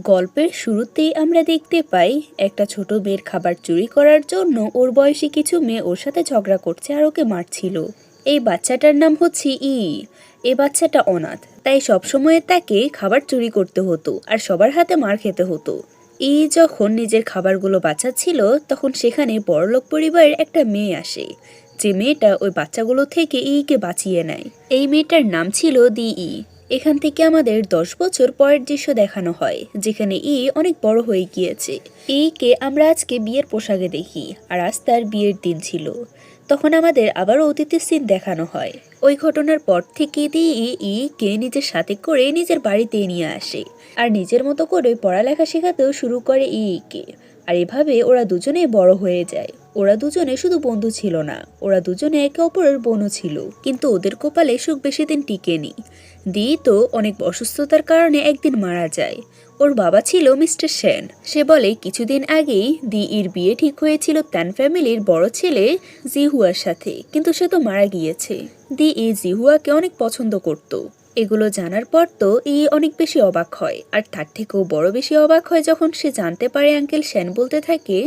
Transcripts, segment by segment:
গল্পের শুরুতেই আমরা দেখতে পাই একটা ছোট মেয়ের খাবার চুরি করার জন্য ওর বয়সী কিছু মেয়ে ওর সাথে ঝগড়া করছে আর ওকে মারছিল। এই বাচ্চাটার নাম হচ্ছে এই বাচ্চাটা অনাথ, তাই সবসময় তাকে খাবার চুরি করতে হতো আর সবার হাতে মার খেতে হতো। যখন নিজের খাবারগুলো বাঁচাচ্ছিল তখন সেখানে বড়লোক পরিবারের একটা মেয়ে আসে, যে মেয়েটা ওই বাচ্চাগুলো থেকে কে বাঁচিয়ে নেয়। এই মেয়েটার নাম ছিল দি। এখান থেকে আমাদের 10 বছর পরের দৃশ্য দেখানো হয়, যেখানে অনেক বড় হয়ে গিয়েছে। কে আমরা আজকে বিয়ের পোশাকে দেখি, আর আজ তার বিয়ের দিন ছিল। তখন আমাদের আবারও অতীতের সিন দেখানো হয়। ওই ঘটনার পর থেকে কে নিজের সাথে করে নিজের বাড়িতে নিয়ে আসে আর নিজের মতো করে পড়ালেখা শেখাতেও শুরু করে কে। আর এভাবে ওরা দুজনে বড় হয়ে যায়। ওরা দুজনে শুধু বন্ধু ছিল না, ওরা দুজনে একে অপরের বোনও ছিল। কিন্তু ওদের কপালে সুখ বেশি দিন টিকেনি। তো অনেক অসুস্থতার কারণে একদিন মারা যায়। ওর বাবা ছিল মিস্টার সেন। সে বলে কিছুদিন আগেই এর বিয়ে ঠিক হয়েছিল তান ফ্যামিলির বড় ছেলে জিহুয়ার সাথে, কিন্তু সে তো মারা গিয়েছে। জিহুয়াকে অনেক পছন্দ করত। এগুলো জানার পর তো অনেক বেশি অবাক হয়, আর তার থেকেও বড় বেশি অবাক হয় যখন সে জানতে পারে আঙ্কেল সেন বলতে থাকে,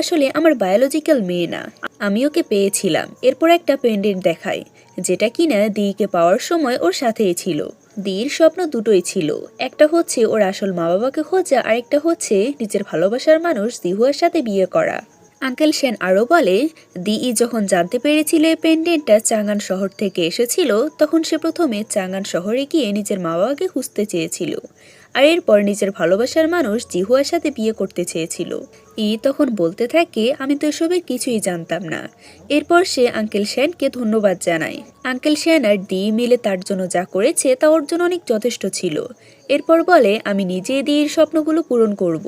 আসলে আমার বায়োলজিক্যাল মেয়ে না, আমি ওকে পেয়েছিলাম। এরপর একটা পেন্ডেন্ট দেখায়, যেটা কিনা কে পাওয়ার সময় ওর সাথেই ছিল। স্বপ্ন দুটোই ছিল, একটা হচ্ছে ওর আসল মা বাবাকে খোঁজা, আরেকটা হচ্ছে নিজের ভালোবাসার মানুষ জিহুয়ার সাথে বিয়ে করা। আঙ্কেল সেন আরও বলে, যখন জানতে পেরেছিল পেন্ডেন্টটা চাঙ্গান শহর থেকে এসেছিল, তখন সে প্রথমে চাঙ্গান শহরে গিয়ে নিজের মা বাবাকে খুঁজতে চেয়েছিল, আর এরপর নিজের ভালোবাসার মানুষ জিহুয়ার সাথে বিয়ে করতে চেয়েছিল। তখন বলতে থাকে, আমি তো এসবের কিছুই জানতাম না। এরপর সে আঙ্কেল সেনকে ধন্যবাদ জানায়। আঙ্কেল সেন আর মিলে তার জন্য যা করেছে তা ওর জন্য অনেক যথেষ্ট ছিল। এরপর বলে, আমি নিজে দির স্বপ্নগুলো পূরণ করব।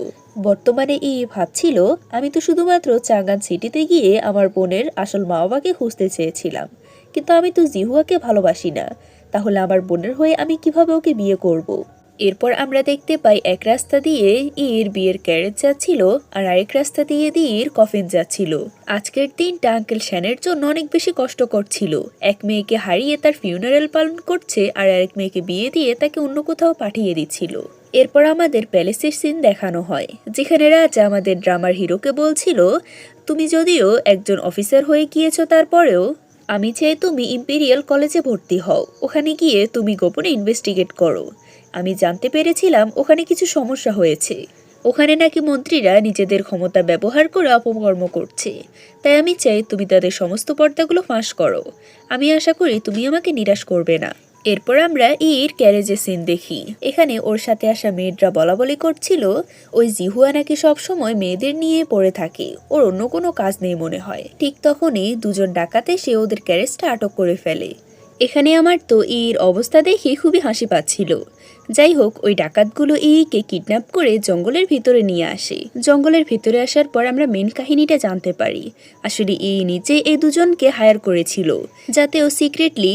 বর্তমানে ভাবছিল, আমি তো শুধুমাত্র চাঙ্গান সিটিতে গিয়ে আমার বোনের আসল মা বাবাকে খুঁজতে চেয়েছিলাম, কিন্তু আমি তো জিহুয়াকে ভালোবাসি না, তাহলে আমার বোনের হয়ে আমি কিভাবে ওকে বিয়ে করব। এরপর আমরা দেখতে পাই এক রাস্তা দিয়ে বিয়ের ক্যারেজ যাচ্ছিল, আর আরেক রাস্তা দিয়ে কফিন যাচ্ছিল। আজকের দিনটা আঙ্কেল শ্যানের জন্য অনেক বেশি কষ্টকর ছিল। এক মেয়েকে হারিয়ে তার ফিউনারেল পালন করছে, আর আরেক মেয়েকে বিয়ে দিয়ে তাকে অন্য কোথাও পাঠিয়ে দিচ্ছিল। এরপর আমাদের প্যালেসের সিন দেখানো হয়, যেখানে রাজা আমাদের ড্রামার হিরোকে বলছিল, তুমি যদিও একজন অফিসার হয়ে গিয়েছো, তারপরেও আমি চাই তুমি ইম্পেরিয়াল কলেজে ভর্তি হও। ওখানে গিয়ে তুমি গোপনে ইনভেস্টিগেট করো। আমি জানতে পেরেছিলাম ওখানে কিছু সমস্যা হয়েছে। ওখানে নাকি মন্ত্রীরা নিজেদের ক্ষমতা ব্যবহার করে অপকর্ম করছে। তাই আমি চাই তুমি তাদের সমস্ত পর্দাগুলো ফাঁস করো। আমি আশা করি তুমি আমাকে নিরাশ করবে না। এরপর আমরা ক্যারেজের সিন দেখি। এখানে ওর সাথে আসা মেয়েরা বলাবলি করছিল, ওই জিহুয়া নাকি সবসময় মেয়েদের নিয়ে পড়ে থাকে, ওর অন্য কোনো কাজ নেই মনে হয়। ঠিক তখনই দুজন ডাকাত এসে ওদের ক্যারেজটা আটক করে ফেলে। এখানে আমার তো অবস্থা দেখে খুবই হাসি পাচ্ছিল। যাই হোক, ওই ডাকাতগুলো কে কিডন্যাপ করে জঙ্গলের ভিতরে নিয়ে আসে। জঙ্গলের ভিতরে আসার পর আমরা মেন কাহিনীটা জানতে পারি। আসলে নিজে এই দুজনকে হায়ার করেছিল, যাতে ও সিক্রেটলি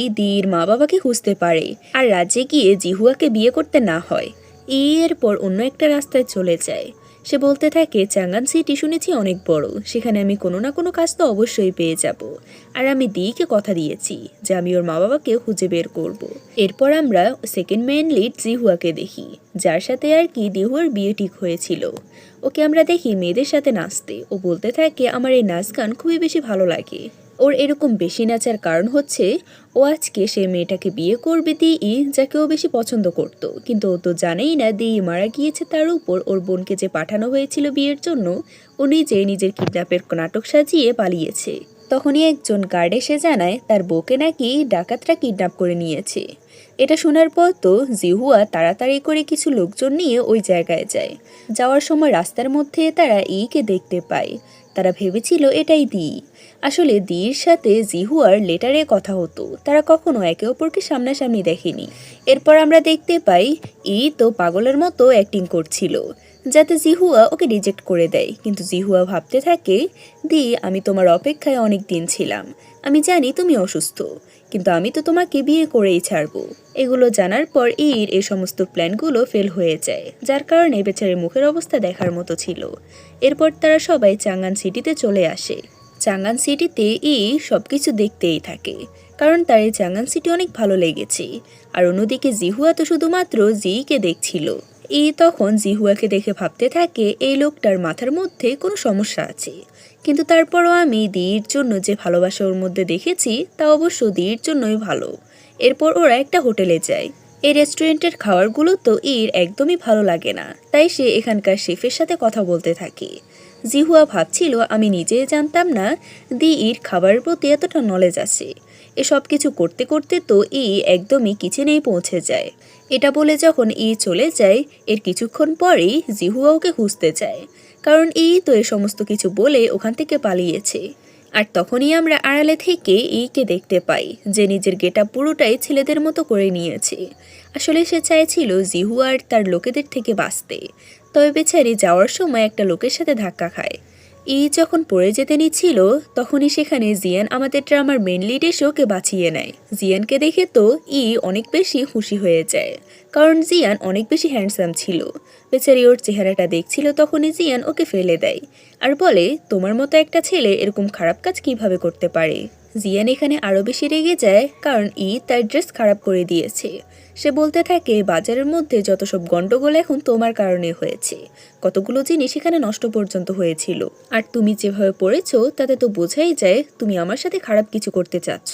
মা বাবাকে খুঁজতে পারে আর রাজ্যে গিয়ে জিহুয়াকে বিয়ে করতে না হয়। এরপর অন্য একটা রাস্তায় চলে যায়। সে বলতে থাকে, চাঙ্গান সিটি শুনেছি অনেক বড়, সেখানে আমি কোনো না কোনো কাজ তো অবশ্যই পেয়ে যাব, আর আমি কে কথা দিয়েছি যে আমি ওর মা বাবাকে খুঁজে বের করব। এরপর আমরা সেকেন্ড মেন লিড জিহুয়াকে দেখি, যার সাথে আর কি দিহুয়ার বিয়ে ঠিক হয়েছিল। ওকে আমরা দেখি মেয়েদের সাথে নাচতে। ও বলতে থাকে, আমার এই নাচ গান খুবই বেশি ভালো লাগে। ওর এরকম বেশি নাচার কারণ হচ্ছে, ও আজকে সে মেয়েটাকে বিয়ে করবে যাকে ও বেশি পছন্দ করত, কিন্তু ও তো জানেই না মারা গিয়েছে। তার উপর ওর বোনকে যে পাঠানো হয়েছিল বিয়ের জন্য, ও নিজের কিডন্যাপের নাটক সাজিয়ে পালিয়েছে। তখনই একজন গার্ড এসে জানায় তার বউকে নাকি ডাকাতরা কিডন্যাপ করে নিয়েছে। এটা শোনার পর তো জিহুয়া তাড়াতাড়ি করে কিছু লোকজন নিয়ে ওই জায়গায় যায়। যাওয়ার সময় রাস্তার মধ্যে তারা কে দেখতে পায়। তারা ভেবেছিল এটাই আসলে সাথে জিহুয়ার লেটারে কথা হতো, তারা কখনো একে অপরকে সামনাসামনি দেখেনি। এরপর আমরা দেখতে পাই তো পাগলের মতো অ্যাক্টিং করছিল, যাতে জিহুয়া ওকে রিজেক্ট করে দেয়। কিন্তু জিহুয়া ভাবতে থাকে, আমি তোমার অপেক্ষায় অনেক দিন ছিলাম, আমি জানি তুমি অসুস্থ, কিন্তু আমি তো তোমাকে বিয়ে করেই ছাড়বো। এগুলো জানার পর এই সমস্ত প্ল্যানগুলো ফেল হয়ে যায়, যার কারণে বেচারের মুখের অবস্থা দেখার মতো ছিল। এরপর তারা সবাই চাঙ্গান সিটিতে চলে আসে। চাঙ্গান সিটিতে সবকিছু দেখতেই থাকে, কারণ তার এই চাঙ্গান সিটি অনেক ভালো লেগেছে। আর অন্যদিকে জিহুয়া তো শুধুমাত্র কে দেখছিল। তখন জিহুয়াকে দেখে ভাবতে থাকে এই লোকটার মাথার মধ্যে কোনো সমস্যা আছে, কিন্তু তারপরও আমি দির জন্য যে ভালোবাসা ওর মধ্যে দেখেছি তা অবশ্য দির জন্যই ভালো। এরপর ওরা একটা হোটেলে যায়। এই রেস্টুরেন্টের খাবারগুলো তো একদমই ভালো লাগে না, তাই সে এখানকার শেফের সাথে কথা বলতে থাকে। জিহুয়া ভাবছিল আমি নিজেই জানতাম না খাবারের প্রতি এতটা নলেজ আছে। এসব কিছু করতে করতে তো একদমই কিচেনেই পৌঁছে যায়। এটা বলে যখন চলে যায় এর কিছুক্ষণ পরেই জিহুয়া ওকে খুঁজতে যায়, কারণ তো এ সমস্ত কিছু বলে ওখান থেকে পালিয়েছে। আর তখনই আমরা আড়ালে থেকে কে দেখতে পাই যে নিজের গেটআপ পুরোটাই ছেলেদের মতো করে নিয়েছে। আসলে সে চাইছিল জিহুয়া আর তার লোকেদের থেকে বাঁচতে, তবে বেচারি যাওয়ার সময় একটা লোকের সাথে ধাক্কা খায়। যখন পড়ে যেতে নিচ্ছিল তখনই সেখানে জিয়ান আমাদের ড্রামার মেন লিড এসে ওকে বাঁচিয়ে নেয়। জিয়ানকে দেখে তো অনেক বেশি খুশি হয়ে যায়, কারণ জিয়ান অনেক বেশি হ্যান্ডসাম ছিল। বেচারি ওর চেহারাটা দেখছিল তখনই জিয়ান ওকে ফেলে দেয় আর বলে তোমার মতো একটা ছেলে এরকম খারাপ কাজ কিভাবে করতে পারে। জিয়ান এখানে আরও বেশি রেগে যায়, কারণ তার ড্রেস খারাপ করে দিয়েছে। সে বলতে থাকে বাজারের মধ্যে যত সব গন্ডগোল এখন তোমার কারণে হয়েছে, কতগুলো জিনিস এখানে নষ্ট পর্যন্ত হয়েছিল, আর তুমি যেভাবে পড়েছো তাতে তো বোঝাই যায় তুমি আমার সাথে খারাপ কিছু করতে চাচ্ছ।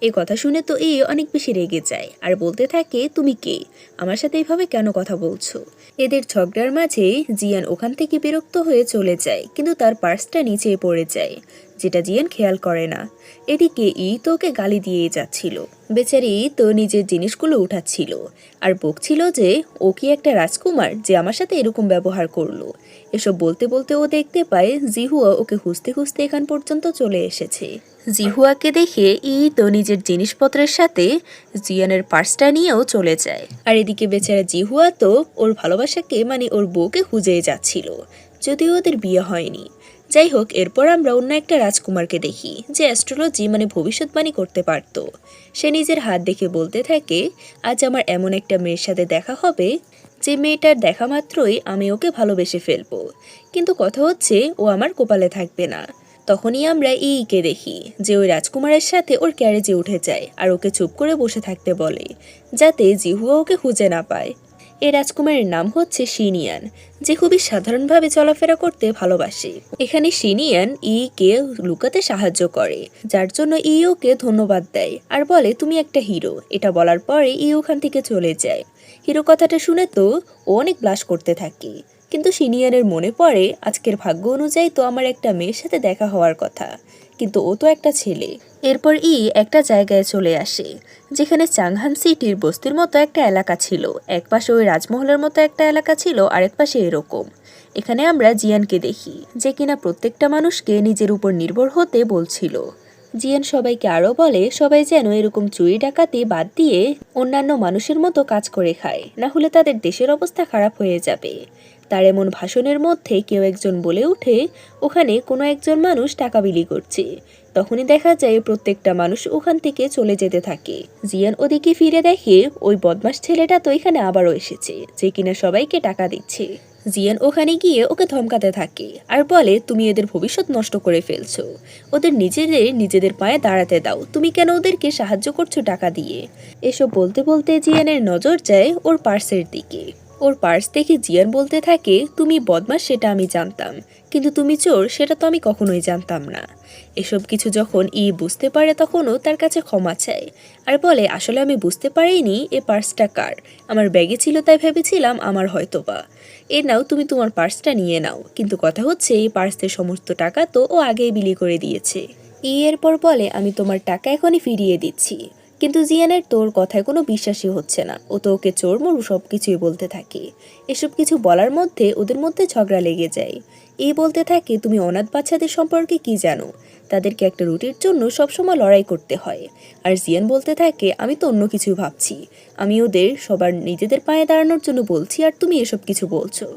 এই কথা শুনে তো অনেক বেশি রেগে যায় আর বলতে থাকে তুমি কে, আমার সাথে এইভাবে কেন কথা বলছো। এদের ঝগড়ার মাঝে জিয়ান ওখান থেকে বিরক্ত হয়ে চলে যায়, কিন্তু তার পার্সটা নিচে পড়ে যায়, যেটা জিয়ান খেয়াল করে না। এদিকে তো ওকে গালি দিয়েই যাচ্ছিল। বেচারি তো নিজের জিনিসগুলো উঠাচ্ছিল আর বকছিল যে ও কি একটা রাজকুমার যে আমার সাথে এরকম ব্যবহার করলো। এসব বলতে বলতে ও দেখতে পায় জিহুয়া ওকে খুঁজতে খুঁজতে এখান পর্যন্ত চলে এসেছে। জিহুয়াকে দেখে তো নিজের জিনিসপত্রের সাথে জিয়ানের পার্সটা নিয়েও চলে যায়। আর এদিকে বেচারা জিহুয়া তো ওর ভালোবাসাকে মানে ওর বউকে খুঁজেই যাচ্ছিল, যদিও ওদের বিয়ে হয়নি। যাই হোক, এরপর আমরা অন্য একটা রাজকুমারকে দেখি যে অ্যাস্ট্রোলজি মানে ভবিষ্যৎবাণী করতে পারত। সে নিজের হাত দেখে বলতে থাকে আজ আমার এমন একটা মেয়ের সাথে দেখা হবে যে মেয়েটার দেখা মাত্রই আমি ওকে ভালোবেসে ফেলবো, কিন্তু কথা হচ্ছে ও আমার কপালে থাকবে না। তখনই আমরা কে দেখি যে ওই রাজকুমারের সাথে ওর ক্যারেজে উঠে যায় আর ওকে চুপ করে বসে থাকতে বলে, যাতে জিহুয়া ওকে খুঁজে না পায়। এই রাজকুমারের নাম হচ্ছে শিনিয়ান, যে খুবই সাধারণভাবে চলাফেরা করতে ভালোবাসে। এখানে শিনিয়ান কে লুকাতে সাহায্য করে, যার জন্য ওকে ধন্যবাদ দেয় আর বলে তুমি একটা হিরো। এটা বলার পরে ওখান থেকে চলে যায়। হিরো কথাটা শুনে তো ও অনেক ব্লাশ করতে থাকে, কিন্তু সিনিয়রের মনে পড়ে আজকের ভাগ্য অনুযায়ী তো আমার একটা মেয়ের সাথে দেখা হওয়ার কথা, কিন্তু ও তো একটা ছেলে। এরপর একটা জায়গায় চলে আসে যেখানে চাংহান সিটির বস্তির মতো একটা এলাকা ছিল। এক পাশে ওই রাজমহলের মতো একটা এলাকা ছিল, আরেক পাশে এরকম। এখানে আমরা জিয়ানকে দেখি যে কিনা প্রত্যেকটা মানুষকে নিজের উপর নির্ভর হতে বলছিল। জিয়ান সবাইকে আরও বলে সবাই যেন এরকম চুরি ডাকাতি বাদ দিয়ে অন্যান্য মানুষের মতো কাজ করে খায়, না হলে তাদের দেশের অবস্থা খারাপ হয়ে যাবে। তার এমন ভাষণের মধ্যে কেউ একজন বলে ওঠে ওখানে কোনো একজন মানুষ টাকা বিলি করছে। তখনই দেখা যায় প্রত্যেকটা মানুষ ওখান থেকে চলে যেতে থাকে। জিয়ান ওদিকে ফিরে দেখে ওই বদমাস ছেলেটা তো এখানে আবারও এসেছে, যে কিনা সবাইকে টাকা দিচ্ছে। জিয়ান ওখানে গিয়ে ওকে ধমকাতে থাকে আর বলে তুমি এদের ভবিষ্যৎ নষ্ট করে ফেলছো, ওদের নিজেদের পায়ে দাঁড়াতে দাও, তুমি কেন ওদেরকে সাহায্য করছো টাকা দিয়ে। এসব বলতে বলতে জিয়ানের নজর যায় ওর পার্সের দিকে। ওর পার্স দেখে জিয়ান বলতে থাকে তুমি বদমাস সেটা আমি জানতাম, কিন্তু তুমি চোর সেটা তো আমি কখনোই জানতাম না। এসব কিছু যখন বুঝতে পারে তখনও তার কাছে ক্ষমা চায় আর বলে আসলে আমি বুঝতে পারিনি এ পার্সটা কার, আমার ব্যাগে ছিল তাই ভেবেছিলাম আমার হয়তোবা। নাও তুমি তোমার পার্সটা নিয়ে নাও, কিন্তু কথা হচ্ছে এই পার্সের সমস্ত টাকা তো ও আগেই বিলি করে দিয়েছে। এরপর বলে আমি তোমার টাকা এখনই ফিরিয়ে দিচ্ছি, কিন্তু জিয়ানের তোর কথায় কোনো বিশ্বাসই হচ্ছে না, ও তো ওকে চোর মরু সব কিছুই বলতে থাকে। এসব কিছু বলার মধ্যে ওদের মধ্যে ঝগড়া লেগে যায়। বলতে থাকে তুমি অনাথ বাচ্চাদের সম্পর্কে কি জানো, তাদেরকে একটা রুটির জন্য সবসময় লড়াই করতে হয়। আর জিয়ান বলতে থাকে আমি তো অন্য কিছু ভাবছি, আমি ওদের সবার নিজেদের পায়ে দাঁড়ানোর জন্য বলছি আর তুমি এসব কিছু বলছো।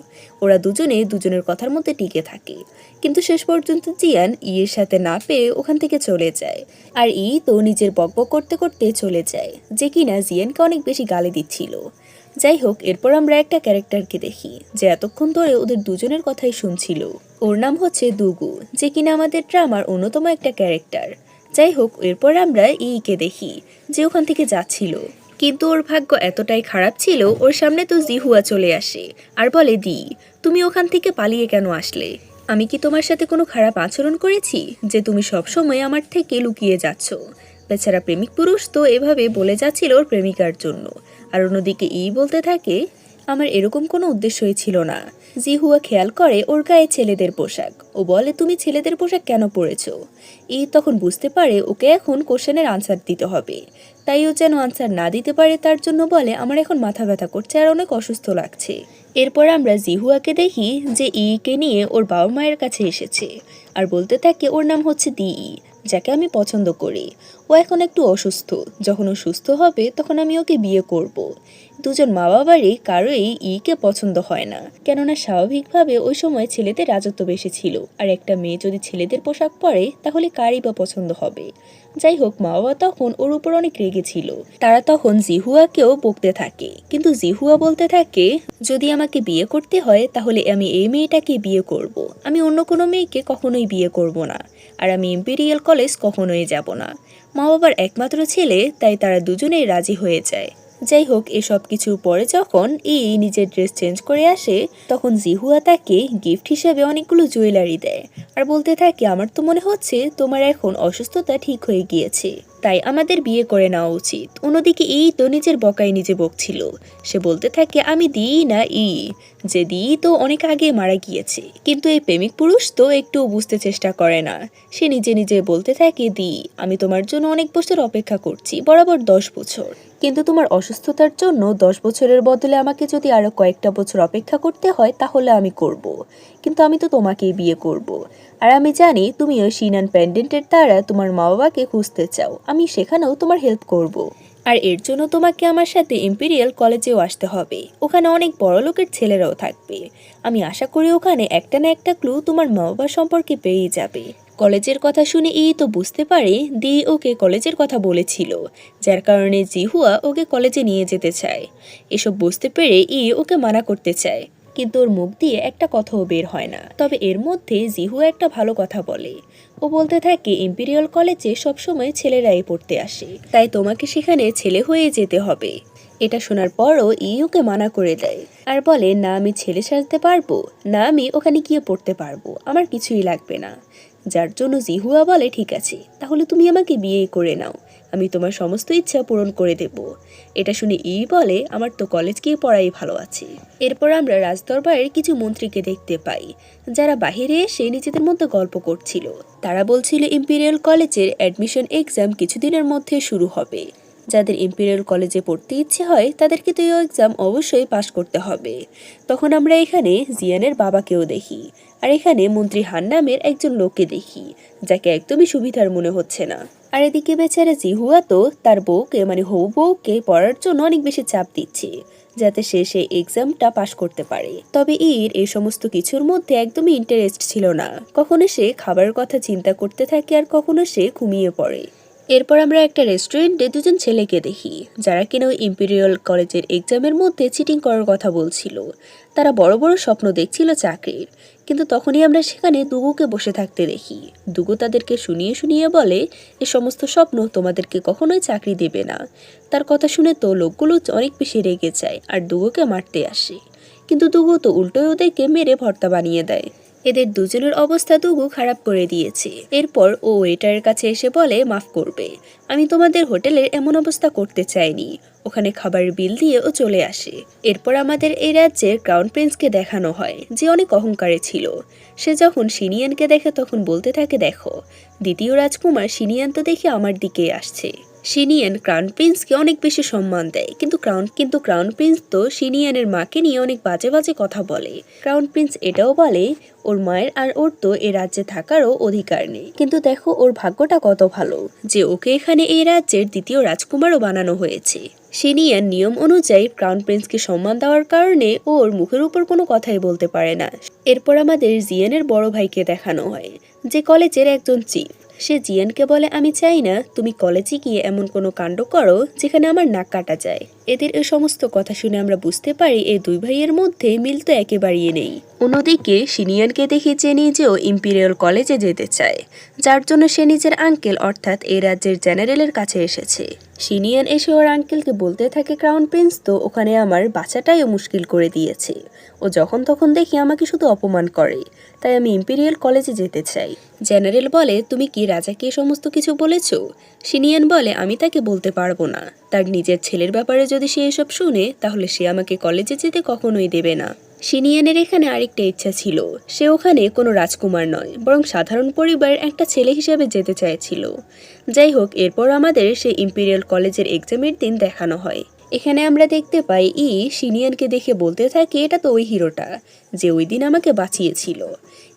ওরা দুজনের কথার মধ্যে টিকে থাকে, কিন্তু শেষ পর্যন্ত জিয়ান এর সাথে না পেয়ে ওখান থেকে চলে যায়। আর তো নিজের বকবক করতে করতে চলে যায়, যে কিনা জিয়ানকে অনেক বেশি গালি দিচ্ছিল। যাই হোক, এরপর আমরা একটা ক্যারেক্টারকে দেখি যে এতক্ষণ ধরে ওদের দুজনের কথাই শুনছিল। ওর নাম হচ্ছে দুগু, যে কিনা আমাদের ড্রামার অন্যতম একটা ক্যারেক্টার। যাই হোক, এরপর আমরা কে দেখি যে ওখান থেকে যাচ্ছিল, কিন্তু ওর ভাগ্য এতটাই খারাপ ছিল, ওর সামনে তো জিহুয়া চলে আসে আর বলে, দি তুমি ওখান থেকে পালিয়ে কেন আসলে? আমি কি তোমার সাথে কোনো খারাপ আচরণ করেছি যে তুমি সবসময় আমার থেকে লুকিয়ে যাচ্ছ? বেচারা প্রেমিক পুরুষ তো এভাবে বলে যাচ্ছিল ওর প্রেমিকার জন্য। আর অন্যদিকে বলতে থাকে, আমার এরকম কোনো উদ্দেশ্যই ছিল না। জিহুয়া খেয়াল করে ওর গায়ে ছেলেদের পোশাক। ও বলে, তুমি ছেলেদের পোশাক কেন পরেছো? তখন বুঝতে পারে ওকে এখন কোশ্চেনের আনসার দিতে হবে। তাই ও যেন আনসার না দিতে পারে তার জন্য বলে, আমার এখন মাথা ব্যথা করছে আর অনেক অসুস্থ লাগছে। এরপর আমরা জিহুয়াকে দেখি যে কে নিয়ে ওর বাবা মায়ের কাছে এসেছে আর বলতে থাকে ওর নাম হচ্ছে যাকে আমি পছন্দ করি। ও এখন একটু অসুস্থ, যখন ও সুস্থ হবে তখন আমি ওকে বিয়ে করব। দুজন মা বাবারই কারোই কে পছন্দ হয় না, কেননা স্বাভাবিকভাবে ওই সময় ছেলেদের রাজত্ব বেশি ছিল, আর একটা মেয়ে যদি ছেলেদের পোশাক পরে তাহলে কারই বা পছন্দ হবে। যাই হোক, মা বাবা তখন ওর উপর অনেক রেগে ছিল। তারা তখন জিহুয়াকেও বকতে থাকে, কিন্তু জিহুয়া বলতে থাকে, যদি আমাকে বিয়ে করতে হয় তাহলে আমি এই মেয়েটাকে বিয়ে করব। আমি অন্য কোনো মেয়েকে কখনোই বিয়ে করব না, আর আমি ইম্পেরিয়াল কলেজ কখনোই যাব না। মা বাবার একমাত্র ছেলে, তাই তারা দুজনেই রাজি হয়ে যায়। যাই হোক, এসব কিছুর পরে যখন নিজের ড্রেস চেঞ্জ করে আসে তখন জিহুয়া তাকে গিফট হিসেবে অনেকগুলো জুয়েলারি দেয় আর বলতে থাকে, আমার তো মনে হচ্ছে তোমার এখন অসুস্থতা ঠিক হয়ে গিয়েছে, তাই আমাদের বিয়ে করে নেওয়া উচিত। অন্যদিকে তো নিজের বকায় নিজে বকছিল। সে বলতে থাকে, আমি না যে তো অনেক আগে মারা গিয়েছে। কিন্তু এই প্রেমিক পুরুষ তো একটু বুঝতে চেষ্টা করে না। সে নিজে নিজে বলতে থাকে, আমি তোমার জন্য অনেক বছর অপেক্ষা করছি, বরাবর 10 বছর। কিন্তু তোমার অসুস্থতার জন্য 10 বছরের বদলে আমাকে যদি আরো কয়েকটা বছর অপেক্ষা করতে হয় তাহলে আমি করব। কিন্তু আমি তো তোমাকেই বিয়ে করব। আর আমি জানি তুমি ওই শিনান প্যান্ডেন্টের দ্বারা তোমার মা বাবাকে খুঁজতে চাও, আমি সেখানেও তোমার হেল্প করব। আর এর জন্য তোমাকে আমার সাথে ইম্পেরিয়াল কলেজেও আসতে হবে, ওখানে অনেক বড় লোকের ছেলেরাও থাকবে। আমি আশা করি ওখানে একটা না একটা ক্লু তোমার মা বাবা সম্পর্কে পেয়ে যাবে। কলেজের কথা শুনে তো বুঝতে পারে ওকে কলেজের কথা বলেছিল, যার কারণে জিহুয়া ওকে কলেজে নিয়ে যেতে চায়। এসব বুঝতে পেরে ওকে মানা করতে চায়, কিন্তু ওর মুখ দিয়ে একটা কথাও বের হয় না। তবে এর মধ্যে জিহুয়া একটা ভালো কথা বলে। ও বলতে থাকে, ইম্পেরিয়াল কলেজে সবসময় ছেলেরাই পড়তে আসে, তাই তোমাকে সেখানে ছেলে হয়ে যেতে হবে। এটা শোনার পরও ওকে মানা করে দেয় আর বলে, না আমি ছেলে সাজতে পারবো না, আমি ওখানে গিয়ে পড়তে পারবো, আমার কিছুই লাগবে না। যার জন্য জিহুয়া বলে, ঠিক আছে, তাহলে তুমি আমাকে বিয়ে করে নাও, আমি তোমার সমস্ত ইচ্ছা পূরণ করে দেব। এটা শুনে বলে, আমার তো কলেজ গিয়ে পড়াই ভালো আছে। এরপর আমরা রাজদরবারের কিছু মন্ত্রীকে দেখতে পাই, যারা বাহিরে এসে নিজেদের মধ্যে গল্প করছিল। তারা বলছিল ইম্পেরিয়াল কলেজের অ্যাডমিশন এক্সাম কিছুদিনের মধ্যে শুরু হবে। যাদের ইম্পেরিয়াল কলেজে পড়তে ইচ্ছে হয় তাদেরকে তো এই এক্সাম অবশ্যই পাশ করতে হবে। তখন আমরা এখানে জিয়ানের বাবাকেও দেখি, আর এখানে মন্ত্রী হান নামের একজন লোককে দেখি, যাকে একদমই সুবিধার মনে হচ্ছে না। আর এদিকে বেচারা জিহুয়া তো তার বউকে মানে হবু বউকে পড়ার জন্য অনেক বেশি চাপ দিচ্ছে, যাতে সে সেই এক্সামটা পাশ করতে পারে। তবে এই সমস্ত কিছুর মধ্যে একদমই ইন্টারেস্ট ছিল না। কখনো সে খাবারের কথা চিন্তা করতে থাকে আর কখনো সে ঘুমিয়ে পড়ে। এরপর আমরা একটা রেস্টুরেন্টে দুজন ছেলেকে দেখি, যারা কিনা ইম্পেরিয়াল কলেজের এক্সামের মধ্যে চিটিং করার কথা বলছিল। তারা বড় বড় স্বপ্ন দেখছিল চাকরির, কিন্তু তখনই আমরা সেখানে দুগুকে বসে থাকতে দেখি। দুগু তাদেরকে শুনিয়ে শুনিয়ে বলে, এ সমস্ত স্বপ্ন তোমাদেরকে কখনোই চাকরি দেবে না। তার কথা শুনে তো লোকগুলো অনেক বেশি রেগে যায় আর দুগুকে মারতে আসে, কিন্তু দুগু তো উল্টোই ওদেরকে মেরে ভর্তা বানিয়ে দেয়। এদের দুজনের অবস্থা দুগু খারাপ করে দিয়েছে। এরপর ও ওয়েটারের কাছে এসে বলে, মাফ করবে, আমি তোমাদের হোটেলের এমন অবস্থা করতে চাইনি। ওখানে খাবারের বিল দিয়ে ও চলে আসে। এরপর আমাদের এই রাজ্যের ক্রাউন প্রিন্সকে দেখানো হয়, যে অনেক অহংকারে ছিল। সে যখন সিনিয়ানকে দেখে তখন বলতে থাকে, দেখো, দ্বিতীয় রাজকুমার সিনিয়ান তো দেখে আমার দিকেই আসছে। সিনিয়ান ক্রাউন প্রিন্সকে অনেক বেশি সম্মান দেয়, কিন্তু ক্রাউন প্রিন্স তো সিনিয়ানের মাকে নিয়ে অনেক বাজে বাজে কথা বলে। ক্রাউন প্রিন্স এটাও বলে, ওর মায়ের আর ওর তো এ রাজ্যে থাকারও অধিকার নেই। কিন্তু দেখো ওর ভাগ্যটা কত ভালো যে ওকে এখানে এই রাজ্যের দ্বিতীয় রাজকুমারও বানানো হয়েছে। সিনিয়ান নিয়ম অনুযায়ী ক্রাউন প্রিন্সকে সম্মান দেওয়ার কারণে ওর মুখের উপর কোনো কথাই বলতে পারে না। এরপর আমাদের জিয়ানের বড় ভাইকে দেখানো হয়, যে কলেজের একজন চিফ। সে জিয়ানকে বলে, আমি চাই না তুমি কলেজে গিয়ে এমন কোনো কাণ্ড করো যেখানে আমার নাক কাটা যায়। এদের এ সমস্ত কথা শুনে আমরা বুঝতে পারি এই দুই ভাইয়ের মধ্যে মিল তো একেবারেই নেই। অন্যদিকে শিনিয়ানকে দেখে যে নিজেও ইম্পিরিয়াল কলেজে যেতে চায়, যার জন্য সে নিজের আঙ্কেল অর্থাৎ এই রাজ্যের জেনারেলের কাছে এসেছে। শিনিয়ান এসে ওর আঙ্কেলকে বলতে থাকে ক্রাউন প্রিন্স তো ওখানে আমার বাচ্চাটাইও মুশকিল করে দিয়েছে, ও যখন তখন দেখি আমাকে শুধু অপমান করে, তাই আমি ইম্পিরিয়াল কলেজে যেতে চাই। জেনারেল বলে তুমি কি রাজাকে সমস্ত কিছু বলেছো? শিনিয়ান বলে আমি তাকে বলতে পারবো না, তার নিজের ছেলের ব্যাপারে যদি সে এসব শুনে তাহলে সে আমাকে কলেজে যেতে কখনোই দেবে না। শিনিয়ানের এখানে আরেকটা ইচ্ছা ছিল, সে ওখানে কোনো রাজকুমার নয় বরং সাধারণ পরিবারের একটা ছেলে হিসেবে যেতে চাইছিল। যাই হোক, এরপর আমাদের সেই ইম্পিরিয়াল কলেজের এক্সামের দিন দেখানো হয়। এখানে আমরা দেখতে পাই শিনিয়ানকে দেখে বলতে থাকে এটা তো ওই হিরোটা যে ওই দিন আমাকে বাঁচিয়েছিল।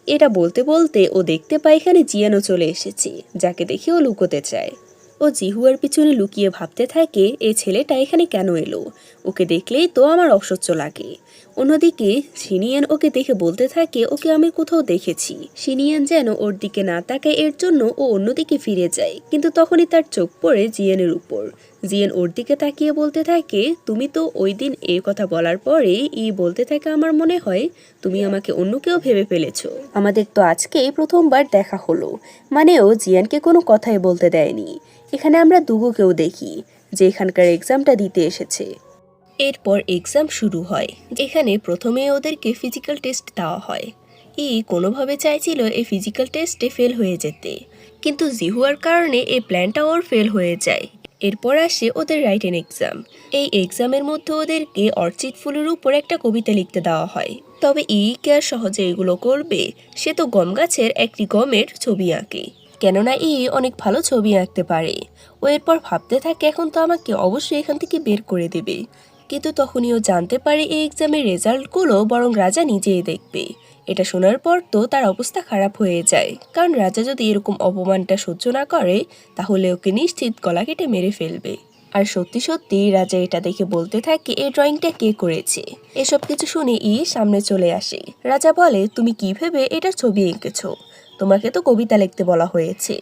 এটা বলতে বলতে ও দেখতে পায় এখানে জিয়ানও চলে এসেছে, যাকে দেখে ও লুকোতে চায়। ও জিহুয়ার পিছনে লুকিয়ে ভাবতে থাকে এই ছেলেটা এখানে কেন এলো, ওকে দেখলেই তো আমার অসহ্য লাগে। অন্যদিকে শিনিয়ান ওকে দেখে বলতে থাকে ওকে আমি কোথাও দেখেছি। শিনিয়ান যেন ওর দিকে না তাকায় এর জন্য ও অন্যদিকে ফিরে যায়, কিন্তু তখনই তার চোখ পড়ে জিয়ানের উপর। জিয়ান ওর দিকে তাকিয়ে বলতে থাকে তুমি তো ওই দিন এই কথা বলার পরে বলতে থাকে আমার মনে হয় তুমি আমাকে অন্য কেউ ভেবে ফেলেছো। আমাদের তো আজকেই প্রথমবার দেখা হলো, মানে ও জিয়ানকে কোনো কথাই বলতে দেয়নি। এখানে আমরা দুগুকেও দেখি যে এখানকার এক্সামটা দিতে এসেছে। এরপর এক্সাম শুরু হয়। এখানে প্রথমে ওদেরকে ফিজিক্যাল টেস্ট দেওয়া হয়। কোনোভাবে চাইছিল এই ফিজিক্যাল টেস্টে ফেল হয়ে যেতে, কিন্তু জিহুয়ার কারণে এই প্ল্যানটা ওর ফেল হয়ে যায়। এরপর আসে ওদের রাইটিং এক্সাম। এই এক্সামের মধ্যে ওদেরকে অর্চিড ফুলের উপর একটা কবিতা লিখতে দেওয়া হয়। তবে কে আর সহজে এগুলো করবে, সে তো গম গাছের একটি গমের ছবি আঁকে, কেননা অনেক ভালো ছবি আঁকতে পারে। ও এরপর ভাবতে থাকে এখন তো আমাকে অবশ্যই এখান থেকে বের করে দেবে, কিন্তু তখনই ও জানতে পারে এই এক্সামের রেজাল্টগুলো বরং রাজা নিজেই দেখবে। এটা শোনার পর তো তার অবস্থা খারাপ হয়ে যায়, কারণ রাজা যদি এরকম অপমানটা সহ্য না করে তাহলে ওকে নিশ্চিত গলা কেটে মেরে ফেলবে। আর সত্যি সত্যি রাজা এটা দেখে বলতে থাকে এই ড্রয়িংটা কে করেছে। এসব কিছু শুনে সামনে চলে আসে। রাজা বলে তুমি কি ভেবে এটার ছবি এঁকেছো, তোমাকে তো কবিতা লিখতে বলা হয়েছে।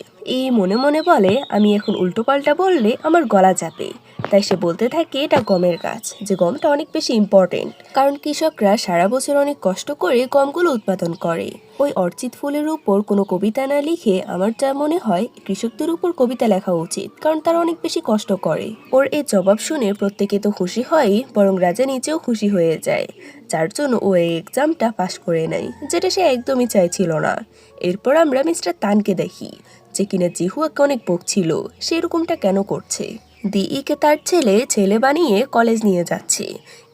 মনে মনে বলে আমি এখন উল্টোপাল্টা বললে আমার গলা যাবে, তাই সে বলতে থাকে এটা গমের গাছ, যে গমটা অনেক বেশি ইম্পর্টেন্ট, কারণ কৃষকরা সারা বছর অনেক কষ্ট করে গমগুলো উৎপাদন করে। ওই অর্চিড ফুলের উপর কোনো কবিতা না লিখে আমার যা মনে হয় কৃষকদের উপর কবিতা লেখা উচিত, কারণ তারা অনেক বেশি কষ্ট করে। ওর এই জবাব শুনে প্রত্যেকে তো খুশি হয়, বরং রাজা নিজেও খুশি হয়ে যায়, যার জন্য ও এই এক্সামটা পাশ করে নেয়, যেটা সে একদমই চাইছিল না। এরপর আমরা মিস্টার তানকে দেখি, যে কিনা জিহুয়াকে অনেক বকছিল সে এরকমটা কেন করছে। কে তার ছেলে বানিয়ে কলেজ নিয়ে যাচ্ছে,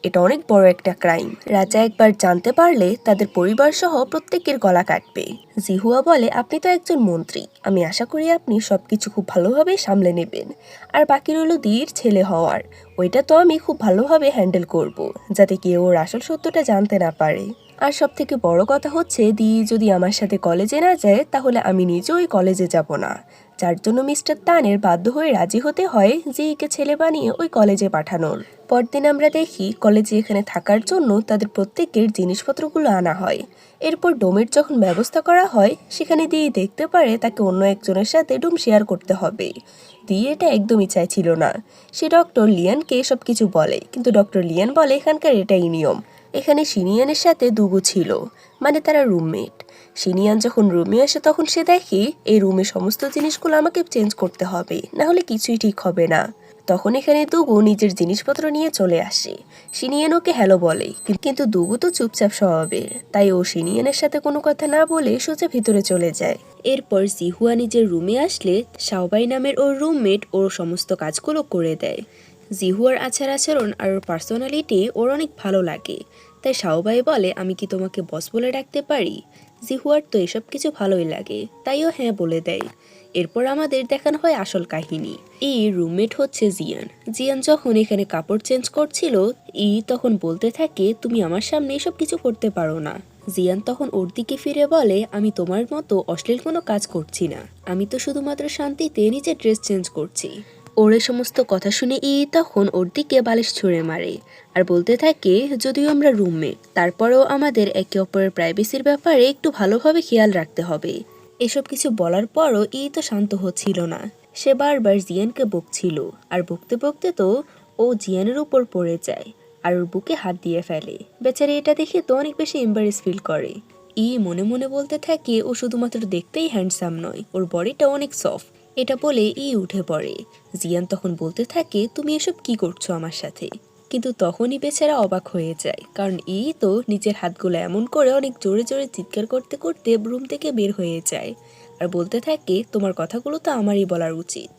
এটা অনেক বড় একটা ক্রাইম। রাজা একবার জানতে পারলে তাদের পরিবার সহ প্রত্যেকের গলা কাটবে। জিহুয়া বলে আপনি তো একজন মন্ত্রী, আমি আশা করি আপনি সবকিছু খুব ভালোভাবে সামলে নেবেন। আর বাকি রইল দির ছেলে হওয়ার, ওইটা তো আমি খুব ভালোভাবে হ্যান্ডেল করব, যাতে কেউ ওর আসল সত্যটা জানতে না পারে। আর সব থেকে বড় কথা হচ্ছে যদি আমার সাথে কলেজে না যায় তাহলে আমি নিজে ওই কলেজে যাব না, যার জন্য মিস্টার তানের বাধ্য হয়ে রাজি হতে হয় কে ছেলে বানিয়ে ওই কলেজে পাঠানোর। পরদিন আমরা দেখি কলেজে এখানে থাকার জন্য তাদের প্রত্যেকের জিনিসপত্রগুলো আনা হয়। এরপর ডোমের যখন ব্যবস্থা করা হয় সেখানে দেখতে পারে তাকে অন্য একজনের সাথে ডোম শেয়ার করতে হবে। এটা একদমই চাইছিল না। সে ডক্টর লিয়ানকে সব কিছু বলে, কিন্তু ডক্টর লিয়ান বলে এখানকার এটাই নিয়ম। এখানে শিনিয়ানের সাথে দুগু ছিল, মানে তারা রুমমেট। শিনিয়ান যখন রুমে আসে তখন সে দেখে এই রুমে সমস্ত জিনিসগুলো আমাকে চেঞ্জ করতে হবে, না হলে কিছুই ঠিক হবে না। তখন এখানে দুগু নিজের জিনিসপত্র নিয়ে চলে আসে। শিনিয়ান ওকে হ্যালো বলে, কিন্তু দুগু তো চুপচাপ স্বভাবের, তাই ও শিনিয়ানের সাথে কোনো কথা না বলে সোজা ভিতরে চলে যায়। এরপর জিহুয়া নিজের রুমে আসলে শাওবাই নামের ওর রুমমেট ওর সমস্ত কাজগুলো করে দেয়। জিহুয়ার আচরণ আর ওর পার্সোনালিটি ওর অনেক ভালো লাগে, তাই শাওবাই বলে আমি কি তোমাকে বস বলে ডাকতে পারি। জিহুয়ার তো এসব কিছু ভালোই লাগে, তাইও হ্যাঁ বলে দেয়। এরপর আমাদের দেখানো হয় আসল কাহিনী। রুমমেট হচ্ছে জিয়ান। জিয়ান যখন এখানে কাপড় চেঞ্জ করছিল তখন বলতে থাকে তুমি আমার সামনে এসব কিছু করতে পারো না। জিয়ান তখন ওর দিকে ফিরে বলে আমি তোমার মতো অশ্লীল কোনো কাজ করছি না, আমি তো শুধুমাত্র শান্তিতে নিজের ড্রেস চেঞ্জ করছি। ওর এই সমস্ত কথা শুনে তখন ওর দিকে বালিশ ছুঁড়ে মারে আর বলতে থাকে যদিও আমরা রুমমেট তারপরেও আমাদের একে অপরের প্রাইভেসির ব্যাপারে একটু ভালোভাবে খেয়াল রাখতে হবে। এসব কিছু বলার পরও তো শান্ত হচ্ছিল না, সে বারবার জিয়ানকে বকছিল, আর বকতে বকতে তো ও জিয়ানের উপর পড়ে যায় আর ওর বুকে হাত দিয়ে ফেলে। বেচারি এটা দেখে তো অনেক বেশি এম্বারেস ফিল করে। মনে মনে বলতে থাকে ও শুধুমাত্র দেখতেই হ্যান্ডসাম নয়, ওর বডিটা অনেক সফট। এটা বলে উঠে পড়ে। জিয়ান তখন বলতে থাকে, তুমি এসব কি করছো আমার সাথে? কিন্তু তখনই বেচারা অবাক হয়ে যায়, কারণ তো নিজের হাতগুলো এমন করে অনেক জোরে জোরে চিৎকার করতে করতে রুম থেকে বের হয়ে যায় আর বলতে থাকে, তোমার কথাগুলো তো আমারই বলার উচিত।